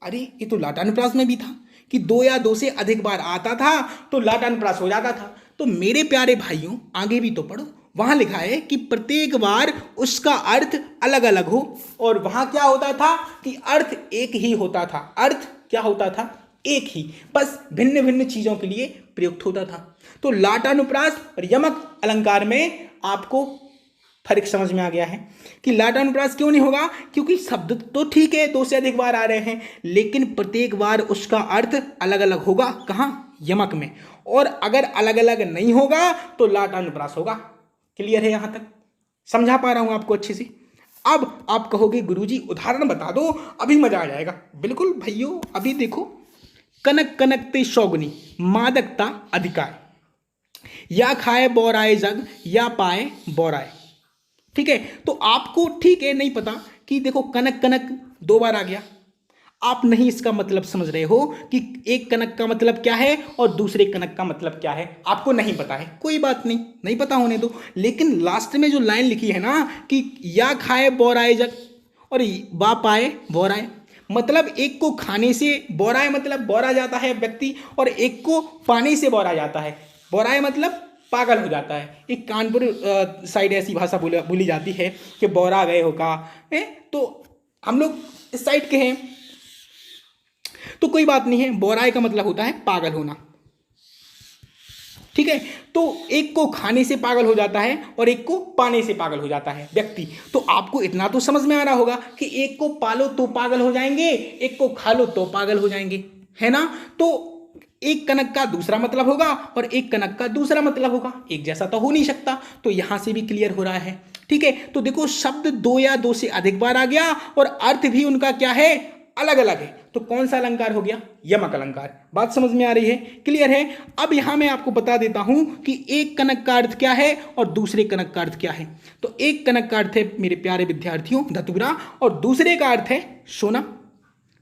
अरे ये तो लाटानुप्रास में भी था कि दो या दो से अधिक बार आता था तो लाटानुप्रास हो जाता था। तो मेरे प्यारे भाइयों आगे भी तो पढ़ो, वहां लिखा है कि प्रत्येक बार उसका अर्थ अलग अलग हो, और वहां क्या होता था कि अर्थ एक ही होता था। अर्थ क्या होता था? एक ही, बस भिन्न भिन्न चीजों के लिए प्रयुक्त होता था। तो लाटानुप्रास और यमक अलंकार में आपको फर्क समझ में आ गया है कि लाटानुप्रास क्यों नहीं होगा? क्योंकि शब्द तो ठीक है दो से अधिक बार आ रहे हैं, लेकिन प्रत्येक बार उसका अर्थ अलग अलग होगा। कहां? यमक में। और अगर अलग अलग नहीं होगा तो लाटानुप्रास होगा। क्लियर है? यहां तक समझा पा रहा हूं आपको अच्छे से? अब आप कहोगे गुरुजी उदाहरण बता दो, अभी मजा आ जाएगा। बिल्कुल भैयो, अभी देखो, कनक कनकते शौगनी, मादकता अधिकाय, या खाए बोराए जग, या पाए बोराए। ठीक है? तो आपको ठीक है नहीं पता कि देखो कनक कनक 2 बार आ गया, आप नहीं इसका मतलब समझ रहे हो कि एक कनक का मतलब क्या है और दूसरे कनक का मतलब क्या है, आपको नहीं पता है, कोई बात नहीं, नहीं पता होने दो। लेकिन लास्ट में जो लाइन लिखी है ना कि या खाए बौराए जग और बा पाए बौराए, मतलब एक को खाने से बौराए मतलब बौरा जाता है व्यक्ति, और एक को पानी से बौरा जाता है, बौराए मतलब पागल हो जाता है। एक कानपुर साइड ऐसी भाषा बोली जाती है कि बौरा गए हो का, तो हम लोग इस साइड के हैं, तो कोई बात नहीं है, बौराए का मतलब होता है पागल होना, ठीक है। तो एक को खाने से पागल हो जाता है और एक को पाने से पागल हो जाता है व्यक्ति। तो आपको इतना तो समझ में आ रहा होगा कि एक को पालो तो पागल हो जाएंगे, एक को खा लो तो पागल हो जाएंगे, है ना। तो एक कनक का दूसरा मतलब होगा और एक कनक का दूसरा मतलब होगा, एक जैसा तो हो नहीं सकता। तो यहां से भी क्लियर हो रहा है, ठीक है। तो देखो शब्द 2 या 2 से अधिक बार आ गया और अर्थ भी उनका क्या है, अलग अलग है। तो कौन सा अलंकार हो गया, यमक अलंकार। बात समझ में आ रही है, क्लियर है। अब यहां मैं आपको बता देता हूं कि एक कनक का अर्थ क्या है और दूसरे कनक का अर्थ क्या है। तो एक कनक का अर्थ है मेरे प्यारे विद्यार्थियों धतूरा, और दूसरे का अर्थ है सोना।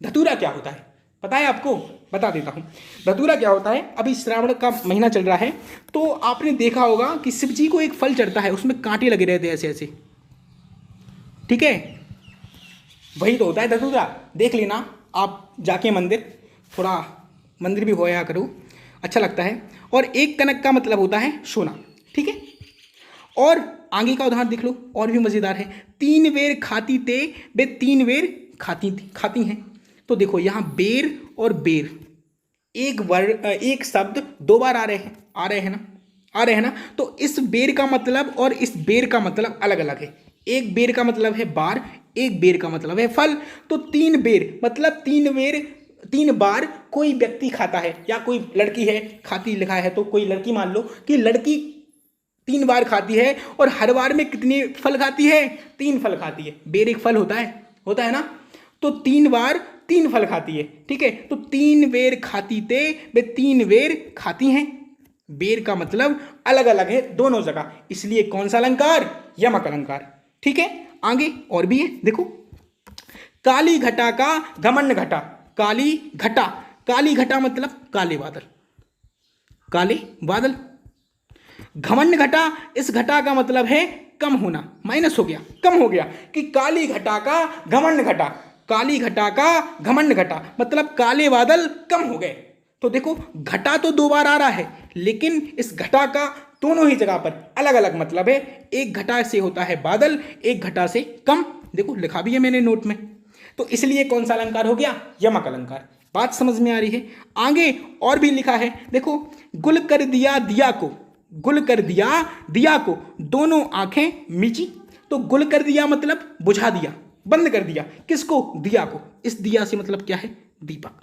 धतूरा क्या होता है पता है आपको, बता देता हूं। धतूरा क्या होता है, अभी श्रावण का महीना चल रहा है, तो आपने देखा होगा कि शिव जी को एक फल चढ़ता है, उसमें कांटे लगे रहते हैं ऐसे ऐसे, ठीक है, वही तो होता है धतूरा। देख लेना आप जाके मंदिर, थोड़ा मंदिर भी होया करो, अच्छा लगता है। और एक कनक का मतलब होता है सोना, ठीक है। और आगे का उदाहरण देख लो, और भी मजेदार है। 3 बेर खाती ते बे 3 बेर खाती थी, खाती हैं। तो देखो यहां बेर और बेर, एक शब्द 2 बार आ रहे हैं, आ रहे हैं ना, आ रहे हैं ना। तो इस बेर का मतलब और इस बेर का मतलब अलग अलग है। एक बेर का मतलब है बार, एक बेर का मतलब है फल। तो 3 बेर मतलब 3 बार कोई व्यक्ति खाता है, या कोई लड़की है खाती लिखा है, तो कोई लड़की मान लो कि लड़की 3 बार खाती है, और हर बार में कितने फल खाती है, 3 फल खाती है। बेर एक फल होता है ना। तो 3 बार 3 फल खाती है, ठीक है। तो 3 बेर खाती थे वे 3 बेर खाती हैं। बेर का मतलब अलग अलग है दोनों जगह, इसलिए कौन सा अलंकार, यमक अलंकार, ठीक है। आगे और भी है, देखो। काली घटा का घमंड घटा, काली घटा, काली घटा मतलब काले बादल, काले बादल। घमंड घटा, इस घटा का मतलब है कम होना, माइनस हो गया, कम हो गया, कि काली घटा का घमंड घटा, काली घटा का घमंड घटा मतलब काले बादल कम हो गए। तो देखो घटा तो 2 बार आ रहा है, लेकिन इस घटा का दोनों ही जगह पर अलग अलग मतलब है। एक घटा से होता है बादल, एक घटा से कम, देखो लिखा भी है मैंने नोट में। तो इसलिए कौन सा अलंकार हो गया, यमक अलंकार। बात समझ में आ रही है। आगे और भी लिखा है, देखो। गुल कर दिया दिया को, गुल कर दिया दिया को दोनों आंखें मीची। तो गुल कर दिया मतलब बुझा दिया, बंद कर दिया, किसको, दिया को। इस दिया से मतलब क्या है, दीपक।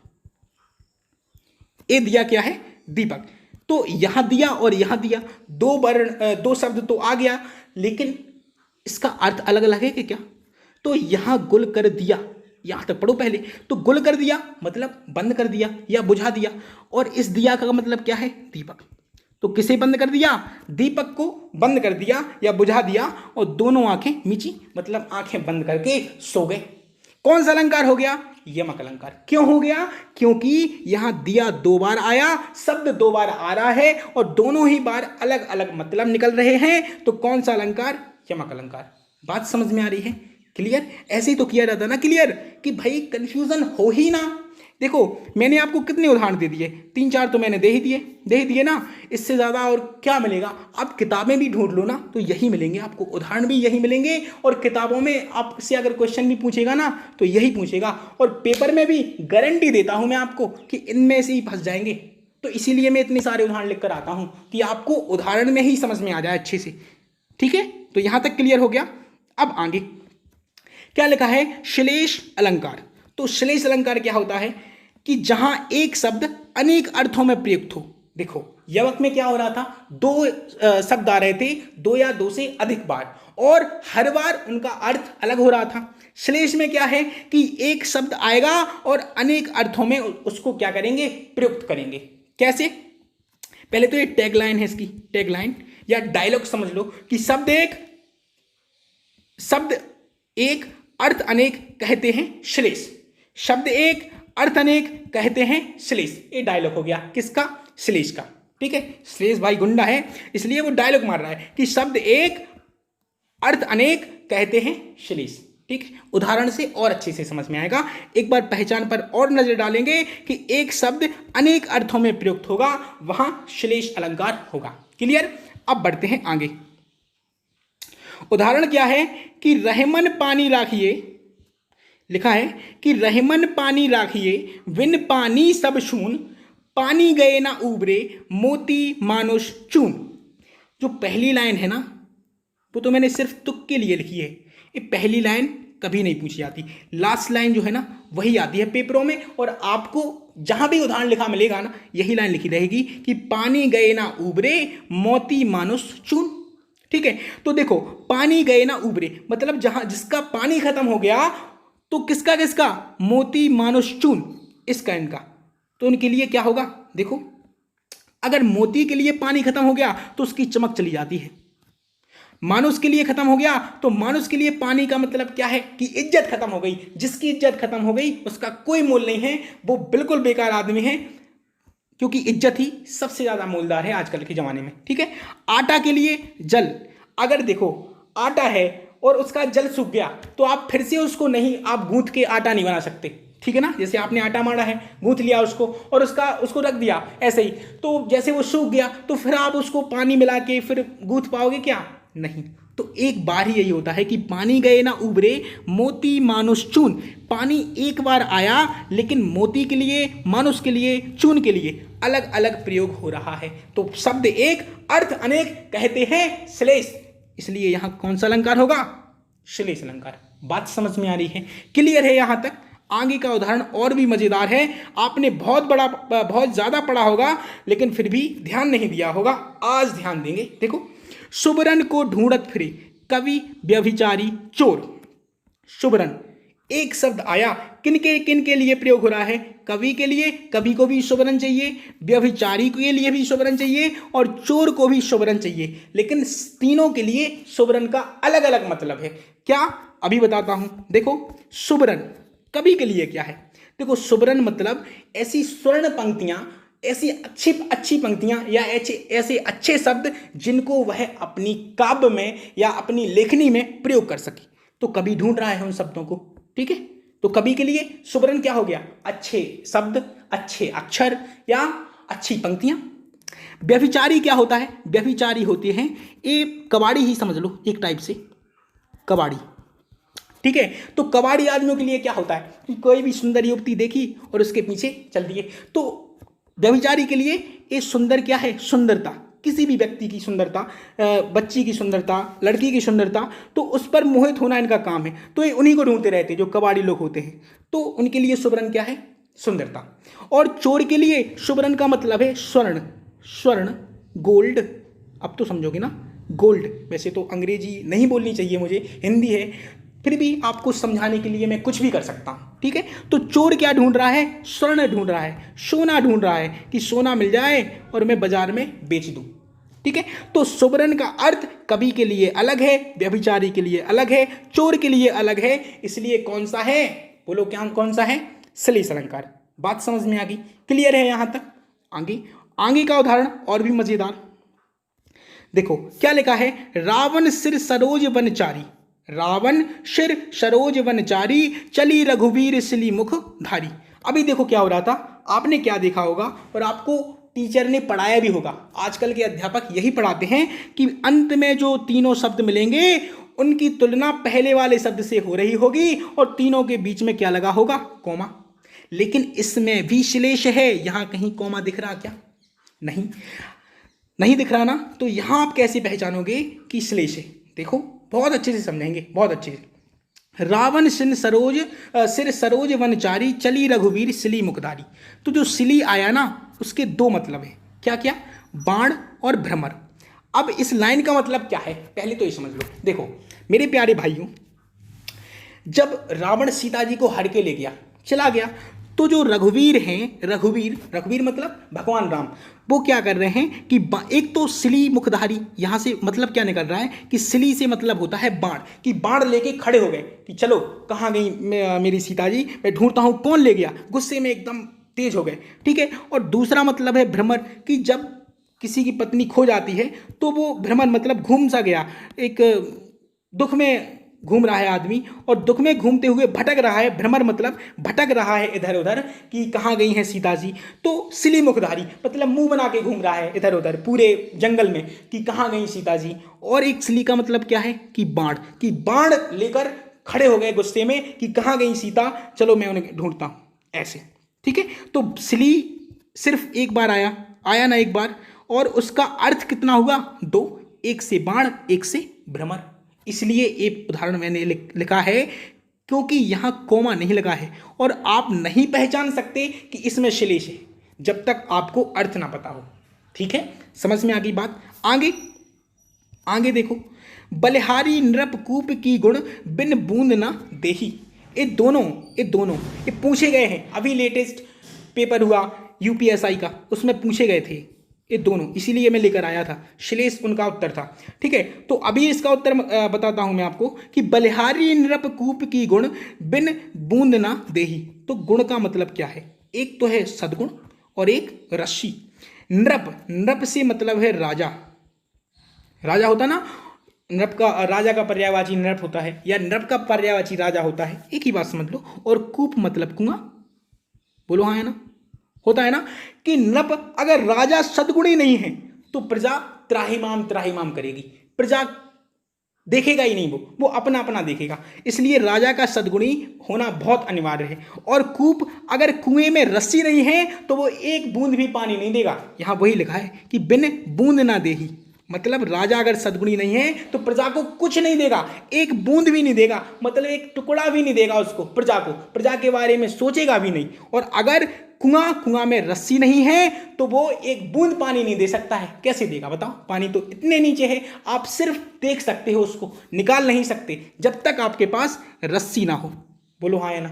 ये दिया क्या है, दीपक। तो यहां दिया और यहां दिया, 2 वर्ण 2 शब्द तो आ गया, लेकिन इसका अर्थ अलग अलग है कि क्या। तो यहां गुल कर दिया, यहां तक पढ़ो पहले। तो गुल कर दिया मतलब बंद कर दिया या बुझा दिया, और इस दिया का मतलब क्या है, दीपक। तो किसे बंद कर दिया, दीपक को बंद कर दिया या बुझा दिया, और दोनों आंखें मीची मतलब आंखें बंद करके सो गए। कौन सा अलंकार हो गया, यमक अलंकार। क्यों हो गया, क्योंकि यहां दिया 2 बार आया, शब्द 2 बार आ रहा है, और दोनों ही बार अलग अलग मतलब निकल रहे हैं। तो कौन सा अलंकार, यमक अलंकार। बात समझ में आ रही है, क्लियर। ऐसे ही तो किया जाता ना क्लियर, कि भाई कंफ्यूजन हो ही ना। देखो मैंने आपको कितने उदाहरण दे दिए, 3-4 तो मैंने दे ही दिए ना। इससे ज़्यादा और क्या मिलेगा। आप किताबें भी ढूंढ लो ना, तो यही मिलेंगे आपको, उदाहरण भी यही मिलेंगे। और किताबों में आपसे अगर क्वेश्चन भी पूछेगा ना, तो यही पूछेगा। और पेपर में भी गारंटी देता हूं मैं आपको कि इनमें से ही फंस जाएंगे। तो इसीलिए मैं इतने सारे उदाहरण लिख कर आता हूं कि आपको उदाहरण में ही समझ में आ जाए अच्छे से, ठीक है। तो यहां तक क्लियर हो गया। अब आगे क्या लिखा है, श्लेष अलंकार। तो श्लेष अलंकार क्या होता है, कि जहां एक शब्द अनेक अर्थों में प्रयुक्त हो। देखो यवक में क्या हो रहा था, 2 शब्द आ रहे थे, 2 या 2 से अधिक बार, और हर बार उनका अर्थ अलग हो रहा था। श्लेष में क्या है, कि एक शब्द आएगा और अनेक अर्थों में उसको क्या करेंगे, प्रयुक्त करेंगे। कैसे, पहले तो ये टैगलाइन है, इसकी टैगलाइन या डायलॉग समझ लो, कि शब्द एक अर्थ अनेक कहते हैं श्लेष। शब्द एक, अर्थ अनेक कहते हैं श्लेष। ये डायलॉग हो गया किसका? श्लेष का। ठीक है, श्लेष भाई गुंडा है इसलिए वो डायलॉग मार रहा है कि शब्द एक, अर्थ अनेक कहते हैं श्लेष। ठीक है, उदाहरण से और अच्छे से समझ में आएगा। एक बार पहचान पर और नजर डालेंगे कि एक शब्द अनेक अर्थों में प्रयुक्त होगा, वहां श्लेष अलंकार होगा। क्लियर? अब बढ़ते हैं आगे। उदाहरण क्या है कि रहमन पानी राखिए, लिखा है कि रहमन पानी राखिए, बिन पानी सब शून, पानी गए ना उबरे, मोती मानुष चून। जो पहली लाइन है ना, वो तो मैंने सिर्फ तुक के लिए लिखी है। ये पहली लाइन कभी नहीं पूछी जाती, लास्ट लाइन जो है ना वही आती है पेपरों में, और आपको जहां भी उदाहरण लिखा मिलेगा ना यही लाइन लिखी रहेगी कि पानी गए ना उबरे, मोती मानुष चून। ठीक है, तो देखो पानी गए ना उबरे मतलब जहां जिसका पानी खत्म हो गया, तो किसका किसका? मोती मानुष चून, इसका इनका। तो उनके लिए क्या होगा? देखो अगर मोती के लिए पानी खत्म हो गया तो उसकी चमक चली जाती है, मानुष के लिए खत्म हो गया तो मानुष के लिए पानी का मतलब क्या है कि इज्जत खत्म हो गई। जिसकी इज्जत खत्म हो गई उसका कोई मूल्य नहीं है, वो बिल्कुल बेकार आदमी है, क्योंकि इज्जत ही सबसे ज्यादा मूलदार है आजकल के जमाने में। ठीक है, आटा के लिए जल, अगर देखो आटा है और उसका जल सूख गया तो आप फिर से उसको नहीं, आप गूंथ के आटा नहीं बना सकते। ठीक है ना, जैसे आपने आटा मारा है, गूंथ लिया उसको और उसको रख दिया ऐसे ही, तो जैसे वो सूख गया तो फिर आप उसको पानी मिला के फिर गूंथ पाओगे क्या? नहीं। तो एक बार ही यही होता है कि पानी गए ना उबरे, मोती मानुष चून। पानी एक बार आया लेकिन मोती के लिए, मानुष के लिए, चून के लिए अलग अलग प्रयोग हो रहा है। तो शब्द एक, अर्थ अनेक कहते हैं श्लेष, इसलिए यहां कौन सा अलंकार होगा? श्लेष अलंकार। बात समझ में आ रही है? क्लियर है यहां तक? आगे का उदाहरण और भी मजेदार है, आपने बहुत ज्यादा पढ़ा होगा लेकिन फिर भी ध्यान नहीं दिया होगा, आज ध्यान देंगे। देखो, सुबरन को ढूंढत फिरे, कवि व्यभिचारी चोर। सुबरन एक शब्द आया, किन के लिए प्रयोग हो रहा है? कवि के लिए, कवि को भी सुबरन चाहिए, व्यभिचारी के लिए भी सुबरन चाहिए और चोर को भी सुबरन चाहिए, लेकिन तीनों के लिए सुबरन का अलग अलग मतलब है। क्या? अभी बताता हूं। देखो, सुबरन कवि के लिए क्या है? देखो, सुबरन मतलब ऐसी स्वर्ण पंक्तियां, ऐसी अच्छी पंक्तियां या ऐसे अच्छे शब्द जिनको वह अपनी काव्य में या अपनी लेखनी में प्रयोग कर सके। तो कवि ढूंढ रहा है उन शब्दों को। ठीक है, तो कवि के लिए सुबरन क्या हो गया? अच्छे शब्द, अच्छे अक्षर या अच्छी पंक्तियां। व्यभिचारी क्या होता है? व्यभिचारी होते हैं ये कबाड़ी ही समझ लो, एक टाइप से कबाड़ी। ठीक है, तो कबाड़ी आदमियों के लिए क्या होता है कि कोई भी सुंदर युवती देखी और उसके पीछे चल दिए। तो व्यभिचारी के लिए ये सुंदर क्या है? सुंदरता, किसी भी व्यक्ति की सुंदरता, बच्ची की सुंदरता, लड़की की सुंदरता, तो उस पर मोहित होना इनका काम है। तो ये उन्हीं को ढूंढते रहते हैं जो कबाड़ी लोग होते हैं। तो उनके लिए सुबरन क्या है? सुंदरता। और चोर के लिए सुबरन का मतलब है स्वर्ण, स्वर्ण, गोल्ड। अब तो समझोगे ना, गोल्ड। वैसे तो अंग्रेजी नहीं बोलनी चाहिए मुझे, हिंदी है, फिर भी आपको समझाने के लिए मैं कुछ भी कर सकता हूं। ठीक है, तो चोर क्या ढूंढ रहा है? स्वर्ण ढूंढ रहा है, सोना ढूंढ रहा है कि सोना मिल जाए और मैं बाजार में बेच दूं। ठीक है, तो सुबरन का अर्थ कवि के लिए अलग है, व्यभिचारी के लिए अलग है, चोर के लिए अलग है, इसलिए कौन सा है? बोलो क्या कौन सा है? श्लेष अलंकार। बात समझ में आ गई? क्लियर है यहां तक? आगे का उदाहरण और भी मजेदार। देखो क्या लिखा है? रावण सिर सरोज वनचारी, रावण सिर सरोज वनचारी, चली रघुवीर सिली मुख धारी। अभी देखो क्या हो रहा था, आपने क्या देखा होगा और आपको टीचर ने पढ़ाया भी होगा। आजकल के अध्यापक यही पढ़ाते हैं कि अंत में जो तीनों शब्द मिलेंगे उनकी तुलना पहले वाले शब्द से हो रही होगी और तीनों के बीच में क्या लगा होगा? कोमा। लेकिन इसमें भी श्लेष है, यहां कहीं कोमा दिख रहा क्या? नहीं दिख रहा ना, तो यहां आप कैसे पहचानोगे कि श्लेष है? देखो बहुत अच्छे से समझेंगे, बहुत अच्छे से। रावण सिर सरोज वनचारी, चली रघुवीर सिली मुखधारी। तो जो सिली आया ना उसके दो मतलब है। क्या क्या? बाण और भ्रमर। अब इस लाइन का मतलब क्या है पहले तो ये समझ लो। देखो मेरे प्यारे भाइयों, जब रावण सीता जी को हर के ले गया, चला गया, तो जो रघुवीर हैं, रघुवीर, रघुवीर मतलब भगवान राम, वो क्या कर रहे हैं कि एक तो सिली मुखधारी, यहाँ से मतलब क्या निकल रहा है कि सिली से मतलब होता है बाण, कि बाण लेके खड़े हो गए कि चलो कहाँ गई मेरी सीता जी, मैं ढूंढता हूँ कौन ले गया, गुस्से में एकदम तेज हो गए, ठीक है। और दूसरा मतलब है भ्रमर, कि जब किसी की पत्नी खो जाती है तो वो भ्रमर मतलब घूम सा गया, एक दुख में घूम रहा है आदमी, और दुख में घूमते हुए भटक रहा है, भ्रमर मतलब भटक रहा है इधर उधर कि कहाँ गई हैं सीता जी। तो सिली मुखधारी मतलब मुंह बना के घूम रहा है इधर उधर पूरे जंगल में कि कहाँ गई सीता जी। और एक सिली का मतलब क्या है कि बाण, कि बाण लेकर खड़े हो गए गुस्से में कि कहाँ गई सीता, चलो मैं उन्हें ढूंढता हूँ, ऐसे, ठीक है। तो सिली सिर्फ एक बार आया, आया ना एक बार, और उसका अर्थ कितना हुआ, दो, एक से बाण एक से भ्रमर। इसलिए एक उदाहरण मैंने लिखा है क्योंकि यहाँ कोमा नहीं लगा है, और आप नहीं पहचान सकते कि इसमें श्लेष है जब तक आपको अर्थ ना पता हो, ठीक है। समझ में आ गई बात। आगे आगे देखो, बलिहारी नृपकूप की गुण बिन बूंद ना देही। ये दोनों ये पूछे गए हैं, अभी लेटेस्ट पेपर हुआ यूपीएसआई का, उसमें पूछे गए थे ये दोनों, इसीलिए मैं लेकर आया था, श्लेष उनका उत्तर था, ठीक है। तो अभी इसका उत्तर बताता हूं मैं आपको कि बलिहारी नृपकूप की गुण बिन बूंद ना देही। तो गुण का मतलब क्या है, एक तो है सद्गुण और एक रश्मि। नृप से मतलब है राजा, राजा होता ना, नृप का, राजा का पर्यायवाची नृप होता है, या नृप का पर्यायवाची राजा होता है, एक ही बात समझ लो। और कूप मतलब कुआं, बोलो हाँ है ना, होता है ना कि नृप अगर राजा सद्गुणी नहीं है तो प्रजा त्राहिमाम त्राहिमाम करेगी, प्रजा देखेगा ही नहीं, वो अपना अपना देखेगा। इसलिए राजा का सद्गुणी होना बहुत अनिवार्य है। और कूप, अगर कुएं में रस्सी नहीं है तो वो एक बूंद भी पानी नहीं देगा, यहां वही लिखा है कि बिन बूंद ना देही, मतलब राजा अगर सद्गुणी नहीं है तो प्रजा को कुछ नहीं देगा, एक बूंद भी नहीं देगा, मतलब एक टुकड़ा भी नहीं देगा उसको, प्रजा को, प्रजा के बारे में सोचेगा भी नहीं। और अगर कुआं में रस्सी नहीं है तो वो एक बूंद पानी नहीं दे सकता है, कैसे देगा बताओ, पानी तो इतने नीचे है, आप सिर्फ देख सकते हो, उसको निकाल नहीं सकते जब तक आपके पास रस्सी ना हो, बोलो हाँ या ना,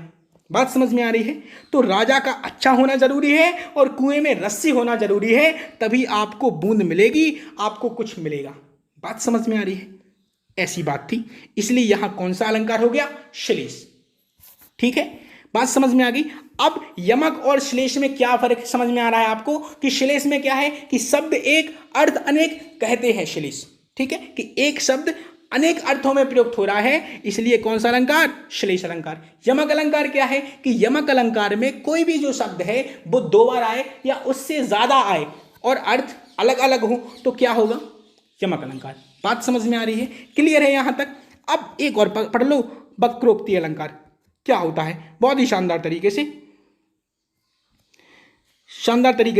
बात समझ में आ रही है। तो राजा का अच्छा होना जरूरी है और कुएं में रस्सी होना जरूरी है, तभी आपको बूंद मिलेगी, आपको कुछ मिलेगा, बात समझ में आ रही है, ऐसी बात थी। इसलिए यहां कौन सा अलंकार हो गया, श्लेष, ठीक है, बात समझ में आ गई। अब यमक और श्लेष में क्या फर्क समझ में आ रहा है आपको, कि श्लेष में क्या है कि शब्द एक अर्थ अनेक कहते हैं श्लेष, ठीक है, कि एक शब्द अनेक अर्थों में प्रयुक्त हो रहा है, इसलिए कौन सा अलंकार, श्लेष अलंकार। यमक अलंकार क्या है कि यमक अलंकार में कोई भी जो शब्द है वो दो बार आए या उससे ज्यादा आए और अर्थ अलग अलग हो तो क्या होगा, यमक अलंकार। बात समझ में आ रही है, क्लियर है यहां तक। अब एक और पढ़ लो, वक्रोक्ति अलंकार क्या होता है, बहुत ही शानदार तरीके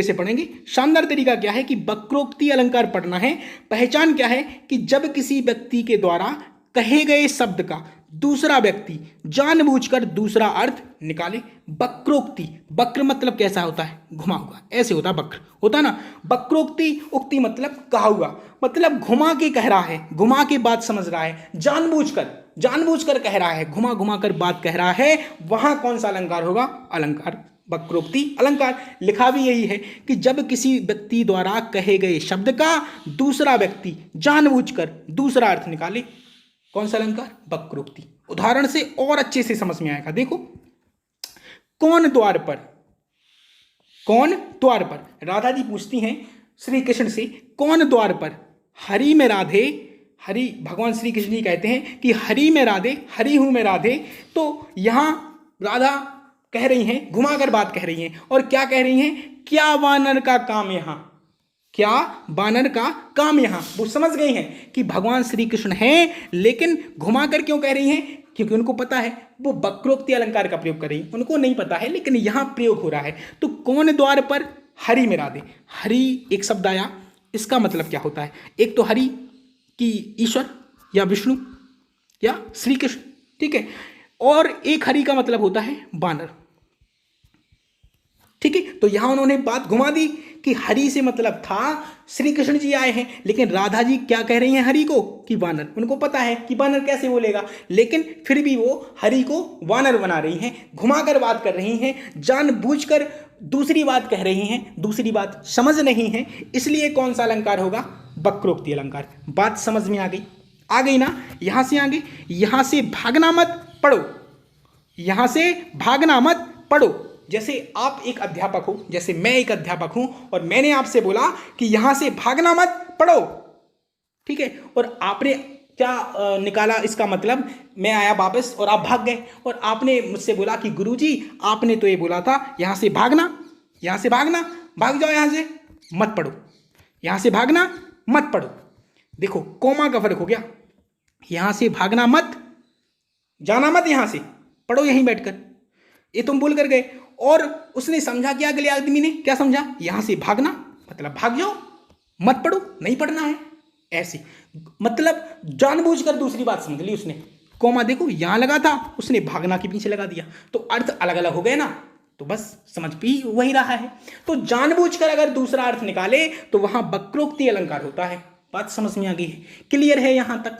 से पढ़ेंगे। शानदार तरीका क्या है कि वक्रोक्ति अलंकार पढ़ना है। पहचान क्या है कि जब किसी व्यक्ति के द्वारा कहे गए शब्द का दूसरा व्यक्ति जानबूझकर दूसरा अर्थ निकाले। वक्रोक्ति, वक्र मतलब कैसा होता है, घुमा हुआ, ऐसे होता है वक्र, होता ना। वक्रोक्ति, उक्ति मतलब कहा हुआ, मतलब घुमा के कह रहा है, घुमा के बात समझ रहा है, जानबूझकर कह रहा है, घुमा घुमा कर बात कह रहा है, वहां कौन सा अलंकार होगा, अलंकार वक्रोक्ति अलंकार। लिखा भी यही है कि जब किसी व्यक्ति द्वारा कहे गए शब्द का दूसरा व्यक्ति जानबूझकर दूसरा अर्थ निकाले, कौन सा अलंकार, वक्रोक्ति। उदाहरण से और अच्छे से समझ में आएगा, देखो, कौन द्वार पर राधा जी पूछती हैं श्री कृष्ण से, कौन द्वार पर, हरि में राधे, हरि भगवान श्री कृष्ण जी कहते हैं कि हरि में राधे, हरि हूं मैं राधे। तो यहां राधा कह रही हैं, घुमाकर बात कह रही हैं, और क्या कह रही हैं, क्या वानर का काम यहां, क्या वानर का काम यहां। वो समझ गई हैं कि भगवान श्री कृष्ण हैं, लेकिन घुमाकर क्यों कह रही हैं, क्योंकि उनको पता है वो वक्रोक्ति अलंकार का प्रयोग कर रही हैं, उनको नहीं पता है लेकिन यहां प्रयोग हो रहा है। तो कौन द्वार पर, हरि में राधे, हरि एक शब्द आया, इसका मतलब क्या होता है, एक तो हरि की ईश्वर या विष्णु या श्री कृष्ण, ठीक है, और एक हरि का मतलब होता है वानर, ठीक है, तो यहां उन्होंने बात घुमा दी कि हरि से मतलब था श्री कृष्ण जी आए हैं, लेकिन राधा जी क्या कह रही हैं हरि को कि वानर। उनको पता है कि वानर कैसे बोलेगा, लेकिन फिर भी वो हरि को वानर बना रही हैं, घुमाकर बात कर रही हैं, जानबूझकर दूसरी बात कह रही हैं, दूसरी बात समझ नहीं है। इसलिए कौन सा अलंकार होगा? वक्रोक्ति अलंकार। बात समझ में आ गई ना? यहां से आगे, यहां से भागना मत पढ़ो, यहां से भागना मत पढ़ो। जैसे आप एक अध्यापक हो, जैसे मैं एक अध्यापक हूं, और मैंने आपसे बोला कि यहां से भागना मत पढ़ो, ठीक है, और आपने क्या निकाला इसका मतलब? मैं आया वापस और आप भाग गए, और आपने मुझसे बोला कि गुरुजी आपने तो ये बोला था यहां से भागना, यहां से भागना, भाग जाओ, यहां से मत पढ़ो, यहां से भागना मत पढ़ो। देखो कोमा का फर्क हो गया, यहां से भागना मत, जाना मत, यहां से पढ़ो यहीं बैठकर, ये तुम भूल कर गए। और उसने समझा क्या, अगले आदमी ने क्या समझा? यहां से भागना मतलब भाग जाओ, मत पढ़ो, नहीं पढ़ना है, ऐसे मतलब जानबूझकर दूसरी बात समझ ली उसने। कोमा देखो यहां लगा था, उसने भागना के पीछे लगा दिया, तो अर्थ अलग अलग हो गए ना, तो बस समझ भी वही रहा है। तो जानबूझकर अगर दूसरा अर्थ निकाले तो वहां वक्रोक्ति अलंकार होता है। बात समझ में आ गई है? क्लियर है यहां तक?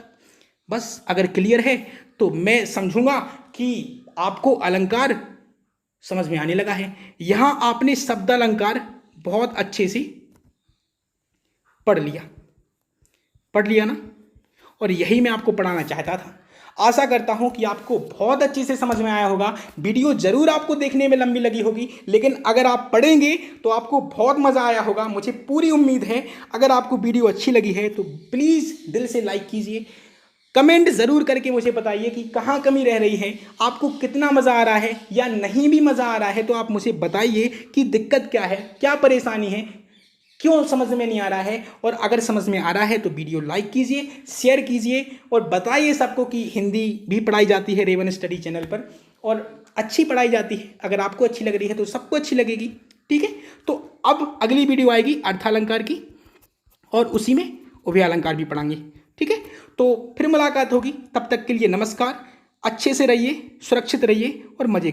बस अगर क्लियर है तो मैं समझूंगा कि आपको अलंकार समझ में आने लगा है। यहां आपने शब्द अलंकार बहुत अच्छे से पढ़ लिया ना, और यही मैं आपको पढ़ाना चाहता था। आशा करता हूं कि आपको बहुत अच्छे से समझ में आया होगा। वीडियो जरूर आपको देखने में लंबी लगी होगी, लेकिन अगर आप पढ़ेंगे तो आपको बहुत मज़ा आया होगा, मुझे पूरी उम्मीद है। अगर आपको वीडियो अच्छी लगी है तो प्लीज़ दिल से लाइक कीजिए, कमेंट ज़रूर करके मुझे बताइए कि कहाँ कमी रह रही है, आपको कितना मज़ा आ रहा है या नहीं भी मज़ा आ रहा है, तो आप मुझे बताइए कि दिक्कत क्या है, क्या परेशानी है, क्यों समझ में नहीं आ रहा है। और अगर समझ में आ रहा है तो वीडियो लाइक कीजिए, शेयर कीजिए, और बताइए सबको कि हिंदी भी पढ़ाई जाती है रेवन स्टडी चैनल पर, और अच्छी पढ़ाई जाती है। अगर आपको अच्छी लग रही है तो सबको अच्छी लगेगी, ठीक है। तो अब अगली वीडियो आएगी अर्थालंकार की, और उसी में उभयालंकार भी पढ़ाएंगे, ठीक है। तो फिर मुलाकात होगी, तब तक के लिए नमस्कार। अच्छे से रहिए, सुरक्षित रहिए और मजे